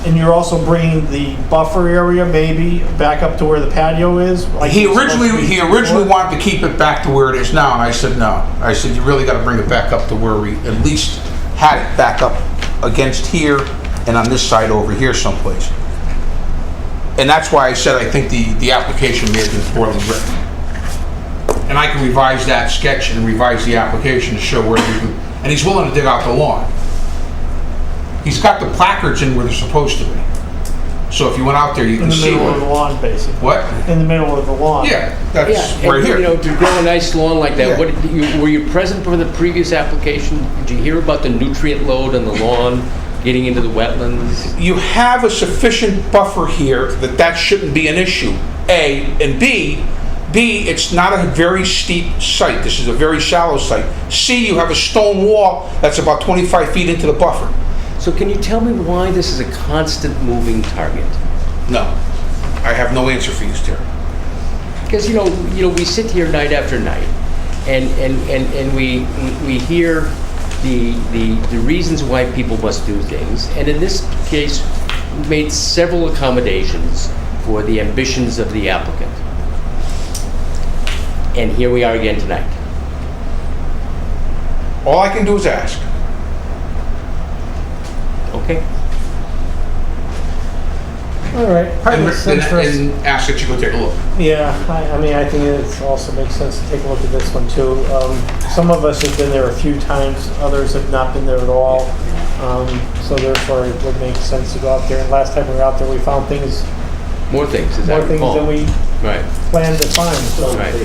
[SPEAKER 1] and you're also bringing the buffer area maybe back up to where the patio is. Like
[SPEAKER 15] he originally wanted to keep it back to where it is now, and I said no. I said you really got to bring it back up to where we at least had it back up against here and on this side over here someplace. And that's why I said I think the application may have been poorly written. and I can revise that sketch and revise the application to show where we can, and he's willing to dig out the lawn. He's got the placards in where they're supposed to be. So if you went out there, you
[SPEAKER 1] In
[SPEAKER 15] can
[SPEAKER 1] the
[SPEAKER 15] see
[SPEAKER 1] middle of the
[SPEAKER 15] what.
[SPEAKER 1] lawn, basically.
[SPEAKER 15] What?
[SPEAKER 1] In the middle of the lawn.
[SPEAKER 15] Yeah, that's
[SPEAKER 2] Yeah,
[SPEAKER 15] right
[SPEAKER 2] and,
[SPEAKER 15] here.
[SPEAKER 2] you know, to grow a nice lawn like that,
[SPEAKER 15] Yeah.
[SPEAKER 2] were you present for the previous application? Did you hear about the nutrient load on the lawn, getting into the wetlands?
[SPEAKER 15] You have a sufficient buffer here that shouldn't be an issue, A, and B, it's not a very steep site. This is a very shallow site. C, you have a stone wall that's about 25 feet into the buffer.
[SPEAKER 2] So can you tell me why this is a constant moving target?
[SPEAKER 15] No, I have no answer for you, Terry.
[SPEAKER 2] Because you know, we sit here night after night, and we hear the reasons why people must do things, and in this case, we made several accommodations for the ambitions of the applicant. And here we are again tonight.
[SPEAKER 15] All I can do is ask.
[SPEAKER 2] Okay.
[SPEAKER 1] All right.
[SPEAKER 15] And ask that you go take a look.
[SPEAKER 1] Yeah, I mean, I think it also makes sense to take a look at this one too. Some of us have been there a few times, others have not been there at all. So therefore, it would make sense to go out there. And last time we were out there, we found things,
[SPEAKER 2] More things, as I
[SPEAKER 1] more things
[SPEAKER 2] recall.
[SPEAKER 1] than we
[SPEAKER 2] Right.
[SPEAKER 1] planned to find. So
[SPEAKER 2] Right.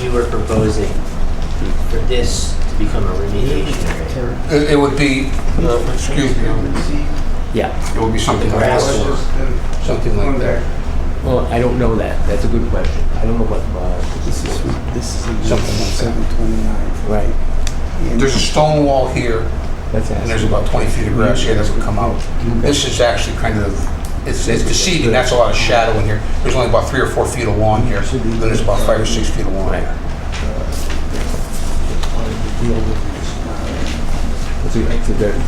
[SPEAKER 12] You were proposing for this to become a remediation area.
[SPEAKER 15] It would be, excuse me,
[SPEAKER 2] Yeah.
[SPEAKER 15] it would be something like
[SPEAKER 12] Grass
[SPEAKER 15] this.
[SPEAKER 12] or-
[SPEAKER 15] Something like that.
[SPEAKER 2] Well, I don't know that. That's a good question. I don't know what.
[SPEAKER 13] This is
[SPEAKER 15] Something like that.
[SPEAKER 13] 729.
[SPEAKER 2] Right.
[SPEAKER 15] There's a stone wall here,
[SPEAKER 2] That's
[SPEAKER 15] and there's about 20 feet of grass here that would come out. This is actually kind of, it's deceiving, that's a lot of shadow in here. There's only about 3 or 4 feet of lawn here, then there's about 5 or 6 feet of lawn
[SPEAKER 2] Right.
[SPEAKER 15] here.
[SPEAKER 2] It's a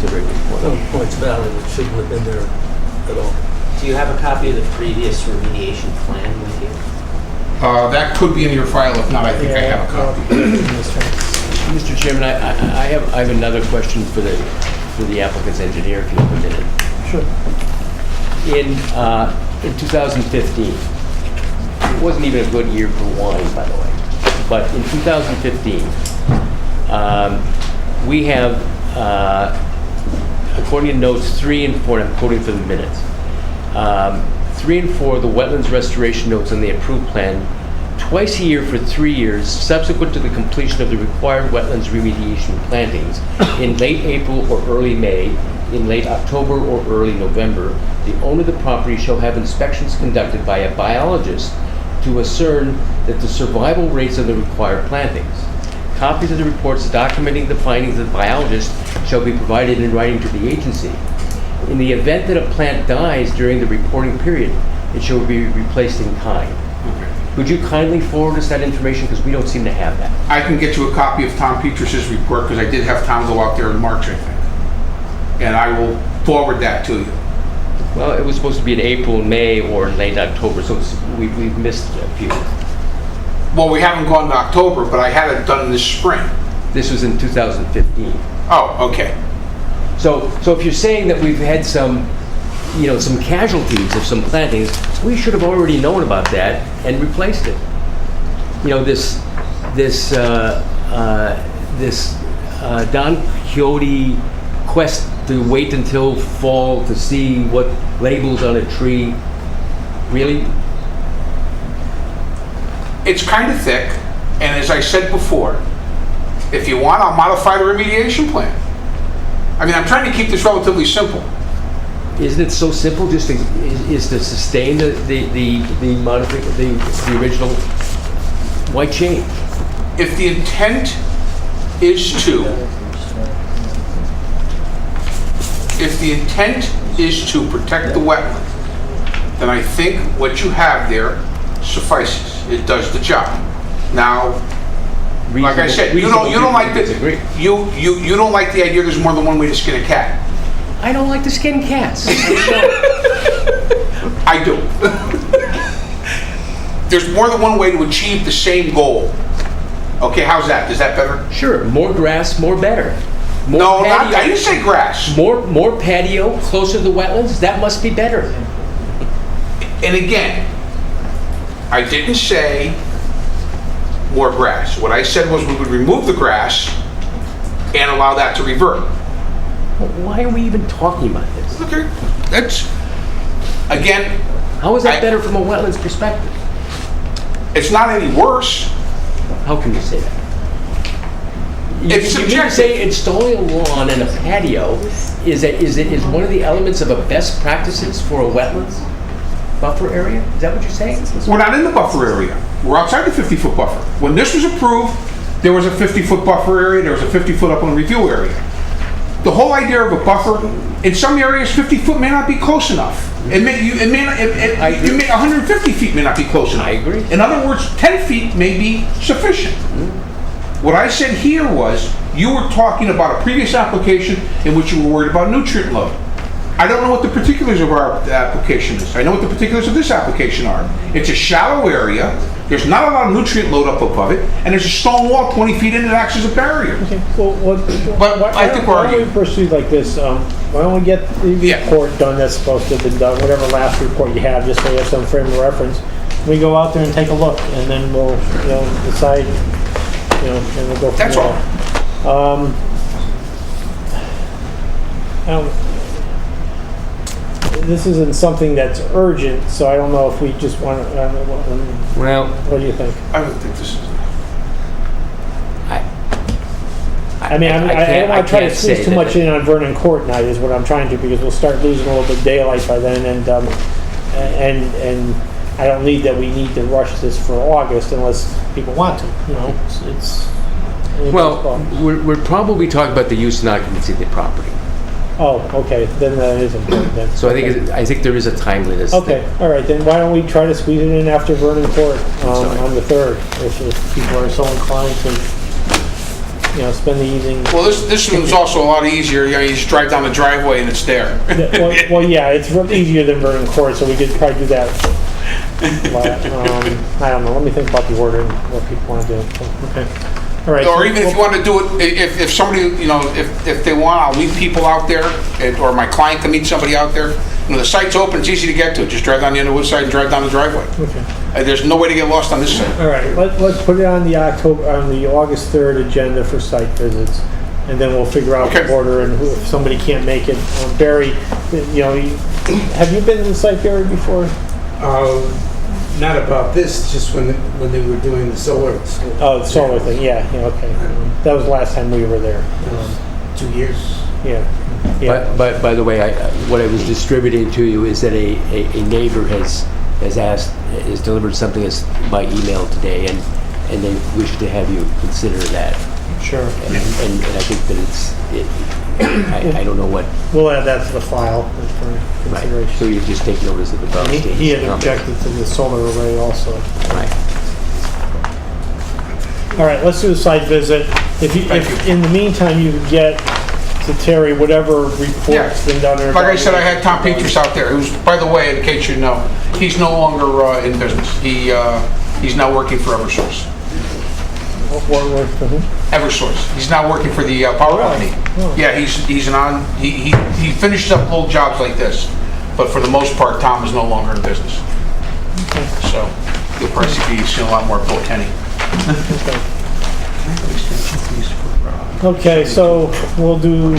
[SPEAKER 2] very good point.
[SPEAKER 4] No points valid, it shouldn't have been there at all.
[SPEAKER 12] Do you have a copy of the previous remediation plan with you?
[SPEAKER 15] That could be in your file, if not, I think I have a copy.
[SPEAKER 2] Mr. Chairman, I have another question for the applicant's engineer, if you have a minute.
[SPEAKER 1] Sure.
[SPEAKER 2] In 2015, it wasn't even a good year for wine, by the way, but in 2015, we have, according to notes 3 and 4, and I'm quoting from the minutes, 3 and 4, the wetlands restoration notes on the approved plan, twice a year for 3 years, subsequent to the completion of the required wetlands remediation plantings in late April or early May, in late October or early November, the owner of the property shall have inspections conducted by a biologist to ascertain that the survival rates of the required plantings. Copies of the reports documenting the findings of the biologist shall be provided in writing to the agency. In the event that a plant dies during the reporting period, it shall be replaced in kind. Would you kindly forward us that information, because we don't seem to have that?
[SPEAKER 15] I can get you a copy of Tom Petrus's report, because I did have Tom go out there in March, I think. And I will forward that to you.
[SPEAKER 2] Well, it was supposed to be in April, May, or late October, so we've missed a few.
[SPEAKER 15] Well, we haven't gone to October, but I had it done this spring.
[SPEAKER 2] This was in 2015.
[SPEAKER 15] Oh, okay.
[SPEAKER 2] So if you're saying that we've had some casualties of some plantings, we should have already known about that and replaced it. This Don Quixote quest to wait until fall to see what labels on a tree, really?
[SPEAKER 15] It's kind of thick, and as I said before, if you want, I'll modify the remediation plan. I mean, I'm trying to keep this relatively simple.
[SPEAKER 2] Isn't it so simple? Just is to sustain the original. Why change?
[SPEAKER 15] If the intent is to protect the wetland, then I think what you have there suffices. It does the job. Now, like I said, you don't like the you don't like the idea there's more than one way to skin a cat.
[SPEAKER 2] I don't like to skin cats.
[SPEAKER 15] I do. There's more than one way to achieve the same goal. Okay, how's that? Is that better?
[SPEAKER 2] Sure, more grass, more better. More
[SPEAKER 15] No,
[SPEAKER 2] patio,
[SPEAKER 15] I didn't say grass.
[SPEAKER 2] More patio closer to the wetlands. That must be better.
[SPEAKER 15] And again, I didn't say more grass. What I said was we would remove the grass and allow that to revert.
[SPEAKER 2] Why are we even talking about this?
[SPEAKER 15] Okay, that's, again,
[SPEAKER 2] How is that better from a wetlands perspective?
[SPEAKER 15] it's not any worse.
[SPEAKER 2] How can you say that?
[SPEAKER 15] It's
[SPEAKER 2] You mean to
[SPEAKER 15] subjective.
[SPEAKER 2] say installing a lawn and a patio is one of the elements of a best practices for a wetlands buffer area? Is that what you're saying?
[SPEAKER 15] We're not in the buffer area. We're outside the 50-foot buffer. When this was approved, there was a 50-foot buffer area, there was a 50-foot upland review area. The whole idea of a buffer, in some areas, 50 foot may not be close enough. It may not, 150 feet may not be close enough.
[SPEAKER 2] I agree.
[SPEAKER 15] In other words, 10 feet may be sufficient. What I said here was, you were talking about a previous application in which you were worried about nutrient load. I don't know what the particulars of our application is. I know what the particulars of this application are. It's a shallow area, there's not a lot of nutrient load up above it, and there's a stone wall 20 feet in that acts as a barrier.
[SPEAKER 1] Okay, well,
[SPEAKER 15] But I think we're
[SPEAKER 1] why don't we
[SPEAKER 15] arguing.
[SPEAKER 1] proceed like this? Why don't we get the report done that's supposed to have been done, whatever last report you have, just so you have some frame of reference. We go out there and take a look, and then we'll, decide, and we'll go from there.
[SPEAKER 15] That's all.
[SPEAKER 1] This isn't something that's urgent, so I don't know if we just want to,
[SPEAKER 2] Well,
[SPEAKER 1] what do you think?
[SPEAKER 15] I would think this is,
[SPEAKER 1] I mean, I don't want to try to squeeze too much in on Vernon Court night is what I'm trying to, because we'll start losing a little bit of daylight by then, and I don't need that we need to rush this for August unless people want to,
[SPEAKER 2] well, we're probably talking about the use and occupancy of the property.
[SPEAKER 1] Oh, okay, then that is important then.
[SPEAKER 2] So I think there is a timeliness.
[SPEAKER 1] Okay, all right, then why don't we try to squeeze it in after Vernon Court on the 3rd, if people are so inclined to, spend the evening.
[SPEAKER 15] well, this one's also a lot easier. You just drive down the driveway and it's there.
[SPEAKER 1] Well, yeah, it's easier than Vernon Court, so we could probably do that. But, I don't know, let me think about the order and what people want to do. Okay. All right.
[SPEAKER 15] Or even if you want to do it, if somebody, if they want, I'll meet people out there, or my client can meet somebody out there. The site's open, it's easy to get to. Just drive down the Underwood side and drive down the driveway.
[SPEAKER 1] Okay.
[SPEAKER 15] There's no way to get lost on this side.
[SPEAKER 1] All right, let's put it on the August 3rd agenda for site visits, and then we'll figure out the order and if somebody can't make it. Barry, have you been to the site, Barry, before?
[SPEAKER 13] Not about this, just when they were doing the solar.
[SPEAKER 1] Oh, the solar thing, yeah, okay. That was the last time we were there.
[SPEAKER 13] 2 years.
[SPEAKER 1] Yeah.
[SPEAKER 2] But by the way, what I was distributing to you is that a neighbor has delivered something by email today, and they wish to have you consider that.
[SPEAKER 1] Sure.
[SPEAKER 2] And I think that I don't know what.
[SPEAKER 1] We'll add that to the file for consideration.
[SPEAKER 2] Right. So you just take notice of the above statements.
[SPEAKER 1] He had objected to the solar array also.
[SPEAKER 2] Right.
[SPEAKER 1] All right, let's do a site visit. If in the meantime you could get to Terry whatever report's been done.
[SPEAKER 15] Like I said, I had Tom Petrus out there, who's, by the way, in case you know, he's no longer in business. He's now working for Eversource.
[SPEAKER 1] What works for whom?
[SPEAKER 15] Eversource. He's now working for the power company.
[SPEAKER 1] Oh.
[SPEAKER 15] Yeah, he finishes up little jobs like this, but for the most part, Tom is no longer in business. So you'll probably be seeing a lot more Bill Kenny.
[SPEAKER 1] Okay, so we'll do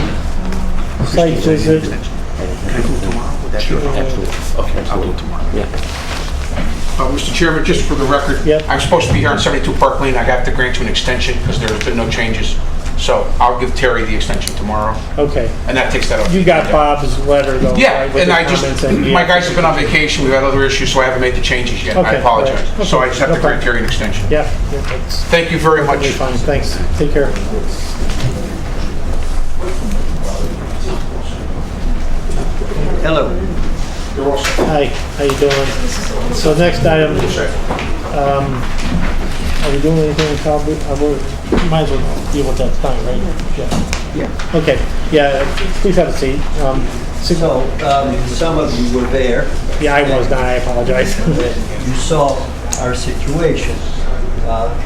[SPEAKER 1] site visit.
[SPEAKER 15] Can I do it tomorrow? Would that be okay?
[SPEAKER 2] Absolutely.
[SPEAKER 15] Okay, I'll do it tomorrow.
[SPEAKER 2] Yeah.
[SPEAKER 15] Mr. Chairman, just for the record, I'm supposed to be here on 72 Park Lane. I have to grant you an extension because there's been no changes. So I'll give Terry the extension tomorrow.
[SPEAKER 1] Okay.
[SPEAKER 15] And that takes that up.
[SPEAKER 1] You got Bob's letter though,
[SPEAKER 15] Yeah,
[SPEAKER 1] right, with
[SPEAKER 15] and
[SPEAKER 1] the
[SPEAKER 15] I just,
[SPEAKER 1] comments and-
[SPEAKER 15] my guys have been on vacation. We've had other issues, so I haven't made the changes yet. I
[SPEAKER 1] Okay,
[SPEAKER 15] apologize.
[SPEAKER 1] all right.
[SPEAKER 15] So I just have
[SPEAKER 1] No
[SPEAKER 15] to grant
[SPEAKER 1] problem.
[SPEAKER 15] Terry an extension.
[SPEAKER 1] Yeah. That's
[SPEAKER 15] Thank you very much.
[SPEAKER 1] perfectly fine, thanks. Take care.
[SPEAKER 4] Hello.
[SPEAKER 1] Hi, how you doing? So next item, are we doing anything with Calvary? Might as well deal with that tonight, right? Yeah. Okay, yeah, please have a seat.
[SPEAKER 4] Some of you were there.
[SPEAKER 1] Yeah, I was not, I apologize.
[SPEAKER 4] You saw our situation.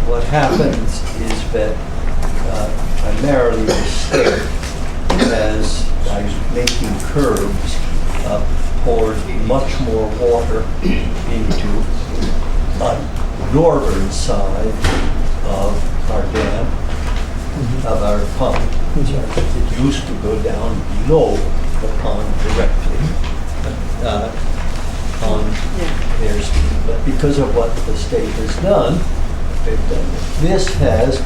[SPEAKER 4] What happens is that primarily the state has, by making curbs, poured much more water into the northern side
[SPEAKER 16] of our dam, of our pond. So it used to go down below the pond directly on their street. But because of what the state has done, they've done this. This has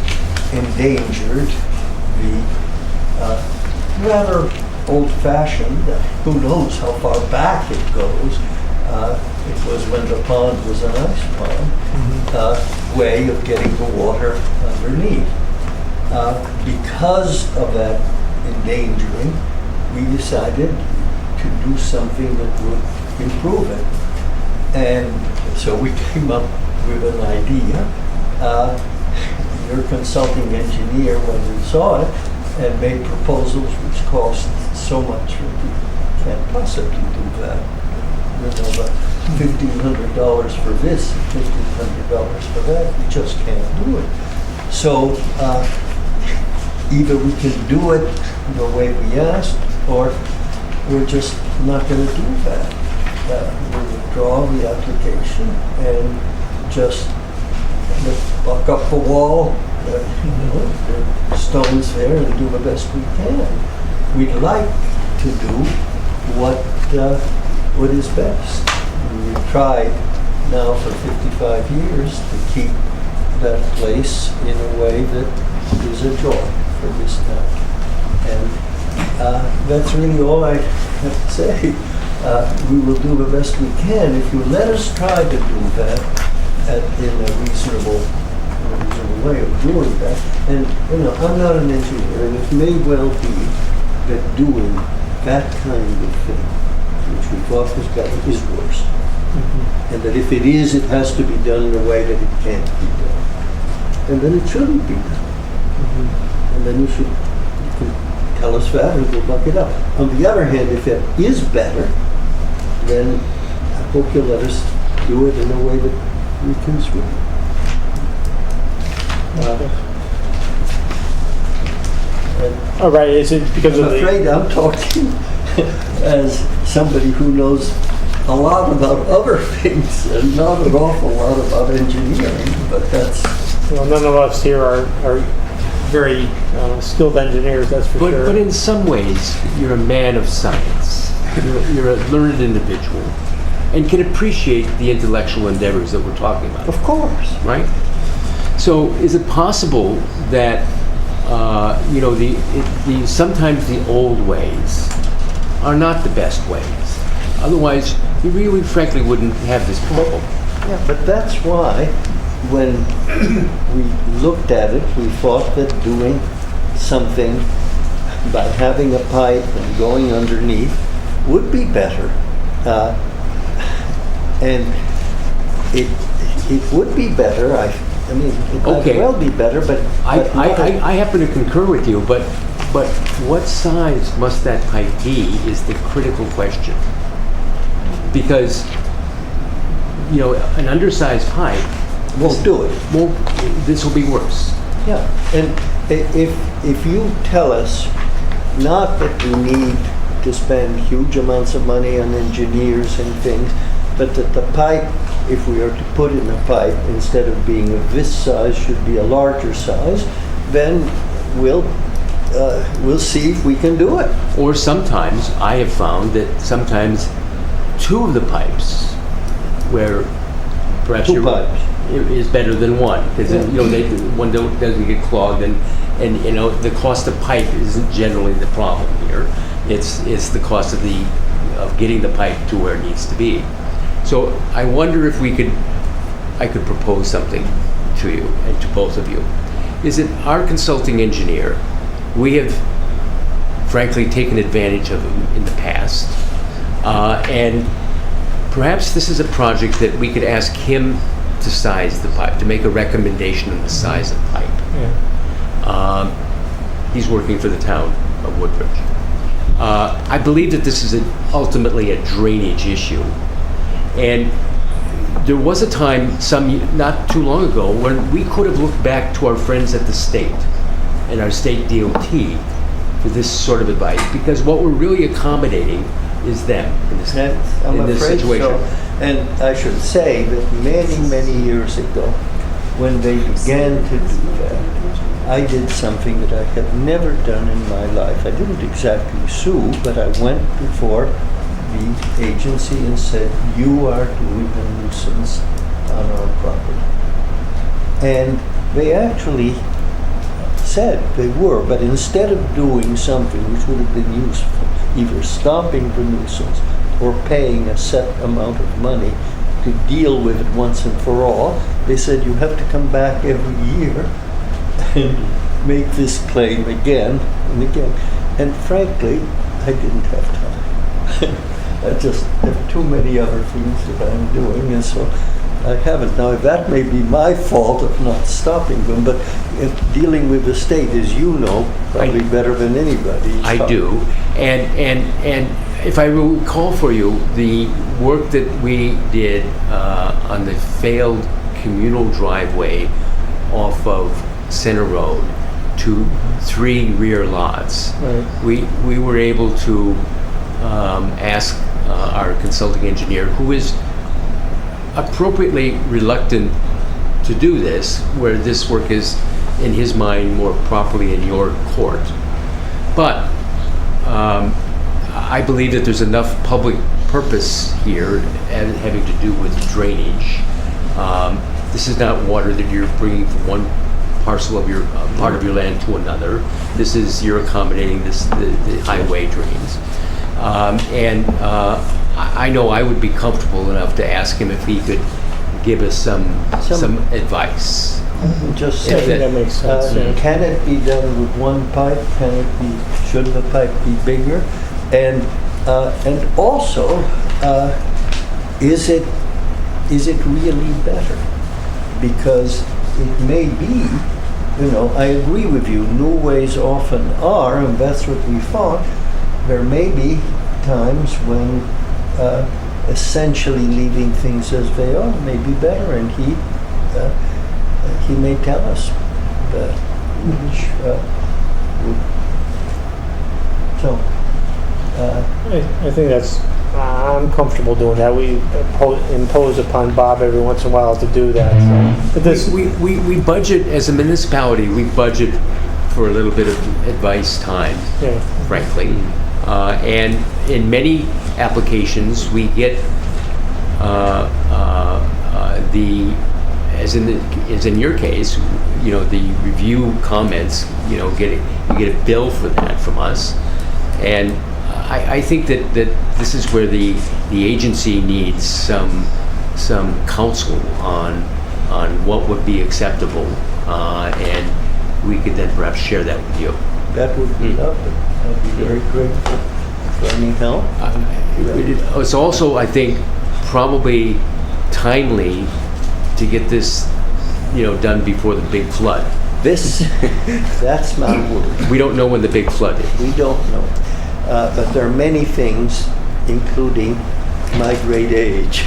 [SPEAKER 16] endangered the rather old-fashioned, who knows how far back it goes. It was when the pond was an ice pond, way of getting the water underneath. Because of that endangering, we decided to do something that would improve it. And so we came up with an idea. Your consulting engineer, when we saw it, and made proposals which cost so much that you can't possibly do that. You know, but $1,500 for this, $1,500 for that, we just can't do it. So either we can do it the way we asked, or we're just not going to do that. We'll withdraw the application and just buck up the wall, the stones there, and do the best we can. We'd like to do what is best. We've tried now for 55 years to keep that place in a way that is a joy for this town. And that's really all I have to say. We will do the best we can. If you let us try to do that in a reasonable way of doing that. And you know, I'm not an engineer, and it may well be that doing that kind of thing, which we thought was better, is worse. And that if it is, it has to be done in a way that it can't be done. And then it shouldn't be done. And then you can tell us that and we'll buck it up. On the other hand, if it is better, then I hope you'll let us do it in a way that we can swim.
[SPEAKER 1] All right, is it because
[SPEAKER 16] I'm
[SPEAKER 1] of
[SPEAKER 16] afraid I'm talking as somebody who knows a lot about other things and not an awful lot about engineering, but that's...
[SPEAKER 1] Well, none of us here are very skilled engineers, that's for sure.
[SPEAKER 2] But in some ways, you're a man of science. You're a learned individual and can appreciate the intellectual endeavors that we're talking about.
[SPEAKER 16] Of course.
[SPEAKER 2] Right? So is it possible that, you know, sometimes the old ways are not the best ways? Otherwise, you really, frankly, wouldn't have this problem.
[SPEAKER 16] Yeah, but that's why when we looked at it, we thought that doing something by having a pipe and going underneath would be better. And it would be better. I mean, it might well be better, but...
[SPEAKER 2] I happen to concur with you, but what size must that pipe be is the critical question. Because, you know, an undersized pipe
[SPEAKER 16] won't do it.
[SPEAKER 2] This will be worse.
[SPEAKER 16] Yeah, and if you tell us not that we need to spend huge amounts of money on engineers and things, but that the pipe, if we are to put in a pipe, instead of being of this size, should be a larger size, then we'll see if we can do it.
[SPEAKER 2] Or sometimes, I have found that sometimes two of the pipes, where perhaps
[SPEAKER 16] two pipes
[SPEAKER 2] is better than one, because you know one doesn't get clogged, and you know the cost of pipe isn't generally the problem here. It's the cost of getting the pipe to where it needs to be. So I wonder if I could propose something to you and to both of you. Is that our consulting engineer, we have frankly taken advantage of him in the past, and perhaps this is a project that we could ask him to size the pipe, to make a recommendation on the size of the pipe. Yeah. He's working for the town of Woodbridge. I believe that this is ultimately a drainage issue. And there was a time, not too long ago, when we could have looked back to our friends at the state and our state DOT for this sort of advice, because what we're really accommodating is them in this
[SPEAKER 16] situation.
[SPEAKER 2] So.
[SPEAKER 16] And I should say that many, many years ago, when they began to do that, I did something that I had never done in my life. I didn't exactly sue, but I went before the agency and said, you are doing a nuisance on our property. And they actually said they were, but instead of doing something which would have been useful, either stopping the nuisance or paying a set amount of money to deal with it once and for all, they said you have to come back every year and make this claim again and again. And frankly, I didn't have time. I just have too many other things that I'm doing, and so I haven't. Now, that may be my fault of not stopping them, but dealing with the state, as you know, probably better than anybody.
[SPEAKER 2] I do. And if I recall for you, the work that we did on the failed communal driveway off of Center Road to 3 rear lots,
[SPEAKER 1] Right.
[SPEAKER 2] we were able to ask our consulting engineer, who is appropriately reluctant to do this, where this work is, in his mind, more properly in your court. But I believe that there's enough public purpose here having to do with drainage. This is not water that you're bringing from one parcel of your part of your land to another. This is, you're accommodating the highway drains. I know I would be comfortable enough to ask him if he could give us some advice.
[SPEAKER 16] Just
[SPEAKER 1] I think that makes sense. Yeah.
[SPEAKER 16] Can it be done with one pipe? Should the pipe be bigger? And also, is it really better? Because it may be, I agree with you, new ways often are, and that's what we thought. There may be times when essentially leaving things as they are may be better, and he may tell us that, which would.
[SPEAKER 1] I think that's, I'm comfortable doing that. We impose upon Bob every once in a while to do that. So. But this,
[SPEAKER 2] we budget, as a municipality, we budget for a little bit of advice time, frankly. And in many applications, we get as in your case, the review comments, you get a bill for that from us. And I think that this is where the agency needs some counsel on what would be acceptable, and we could then perhaps share that with you.
[SPEAKER 16] That would be lovely. I'd be very grateful for any help.
[SPEAKER 2] It's also, I think, probably timely to get this, done before the big flood.
[SPEAKER 16] That's my word.
[SPEAKER 2] We don't know when the big flood is.
[SPEAKER 16] We don't know. But there are many things, including my great age,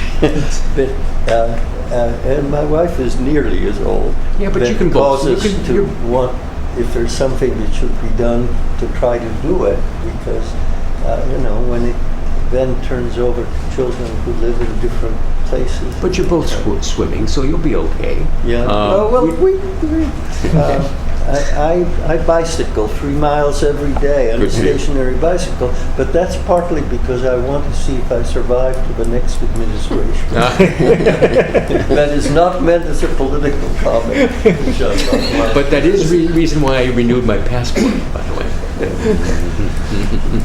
[SPEAKER 16] and my wife is nearly as old.
[SPEAKER 2] Yeah, but you can
[SPEAKER 16] cause us to want, if there's something that should be done, to try to do it, because when it then turns over to children who live in different places.
[SPEAKER 2] But you're both swimming, so you'll be okay.
[SPEAKER 16] Yeah. I bicycle 3 miles every day on a stationary bicycle, but that's partly because I want to see if I survive to the next administration. That is not meant as a political comment.
[SPEAKER 2] But that is the reason why I renewed my passport, by the way.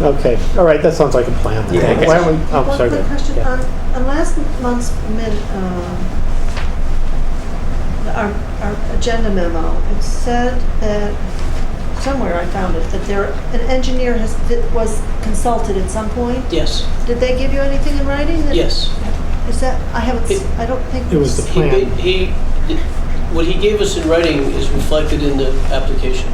[SPEAKER 1] Okay, all right, that sounds like a plan.
[SPEAKER 2] Yeah.
[SPEAKER 1] Why don't we,
[SPEAKER 11] One
[SPEAKER 1] sorry.
[SPEAKER 11] quick question.
[SPEAKER 1] Yeah.
[SPEAKER 11] On last month's our agenda memo, it said that, somewhere I found it, that an engineer was consulted at some point?
[SPEAKER 4] Yes.
[SPEAKER 11] Did they give you anything in writing?
[SPEAKER 4] Yes.
[SPEAKER 11] Is that, I don't think.
[SPEAKER 1] It was the plan.
[SPEAKER 4] What he gave us in writing is reflected in the application.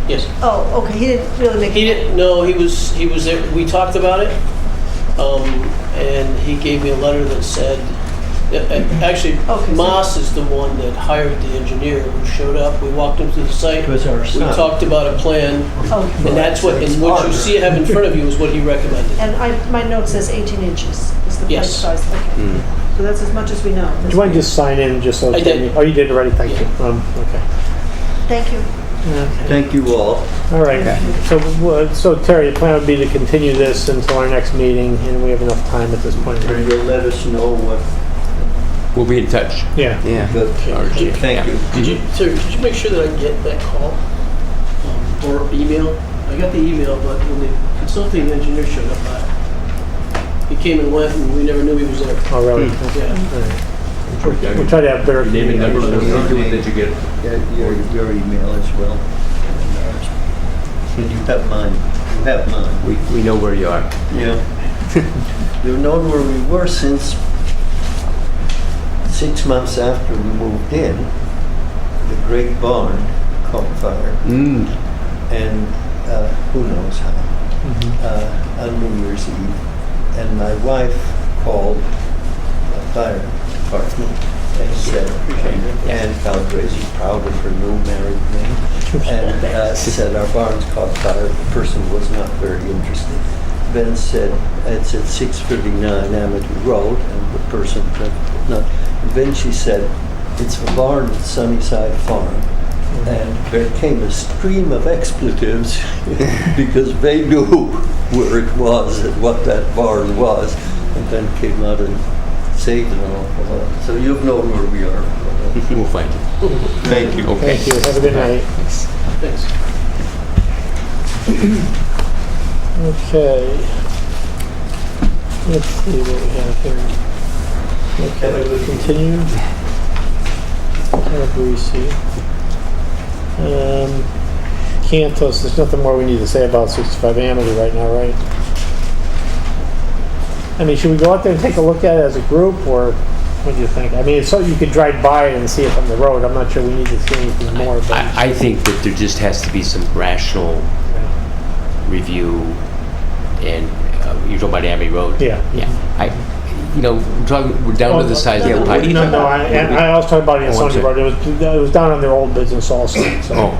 [SPEAKER 4] Yes.
[SPEAKER 11] Oh, okay, he didn't really make.
[SPEAKER 4] He didn't, no, he was there, we talked about it, and he gave me a letter that said, actually, Moss is the one that hired the engineer who showed up. We walked him to the site.
[SPEAKER 16] It was our son.
[SPEAKER 4] We talked about a plan, and that's what you see have in front of you is what he recommended.
[SPEAKER 11] And my note says 18 inches is the pipe size. Okay.
[SPEAKER 16] So
[SPEAKER 11] So that's as much as we know.
[SPEAKER 1] Do you want to just sign in just so?
[SPEAKER 4] I did.
[SPEAKER 1] Oh, you did already, thank you. Okay.
[SPEAKER 11] Thank you.
[SPEAKER 1] Okay.
[SPEAKER 16] Thank you all.
[SPEAKER 1] All right, so Terry, the plan would be to continue this until our next meeting, and we have enough time at this point,
[SPEAKER 16] And
[SPEAKER 1] right?
[SPEAKER 16] you'll let us know what.
[SPEAKER 2] We'll be in touch.
[SPEAKER 1] Yeah.
[SPEAKER 2] Yeah.
[SPEAKER 16] Good. Thank you.
[SPEAKER 4] Sir, did you make sure that I get that call or email? I got the email, but when the consulting engineer showed up, he came and went, and we never knew he was there.
[SPEAKER 1] Oh, really?
[SPEAKER 4] Yeah.
[SPEAKER 1] We'll try to have better
[SPEAKER 2] Name and number,
[SPEAKER 1] communication.
[SPEAKER 2] that you get.
[SPEAKER 16] Your email as well. And you have mine. You have mine.
[SPEAKER 2] We know where you are.
[SPEAKER 16] Yeah. We've known where we were since 6 months after we moved in. The great barn caught fire. And who knows how. On New Year's Eve. And my wife called the fire department and said, and Calabrese, proud of her new married man, and said our barn's caught fire. The person was not very interested. Ben said, it's at 639 Amity Road, and the person not. And then she said, it's a barn at Sunnyside Farm. And there came a stream of expletives because they knew where it was and what that barn was, and then came out and saved an awful lot. So you've known where we are.
[SPEAKER 2] We'll find you.
[SPEAKER 16] Thank you.
[SPEAKER 2] Okay.
[SPEAKER 1] Thank you, have a good night.
[SPEAKER 4] Thanks.
[SPEAKER 1] Okay. Let's see what we have here. Okay, we continue. Calabrese. Cantos, there's nothing more we need to say about 65 Amity right now, right? I mean, should we go out there and take a look at it as a group, or what do you think? I mean, it's so you could drive by it and see it from the road. I'm not sure we need to see anything more. But
[SPEAKER 2] I think that there just has to be some rational review, and you're talking about Amity Road?
[SPEAKER 1] Yeah.
[SPEAKER 2] We're down to the size of the pipe.
[SPEAKER 1] No, I was talking about it on Sunday Road. It was down on their old business also. So,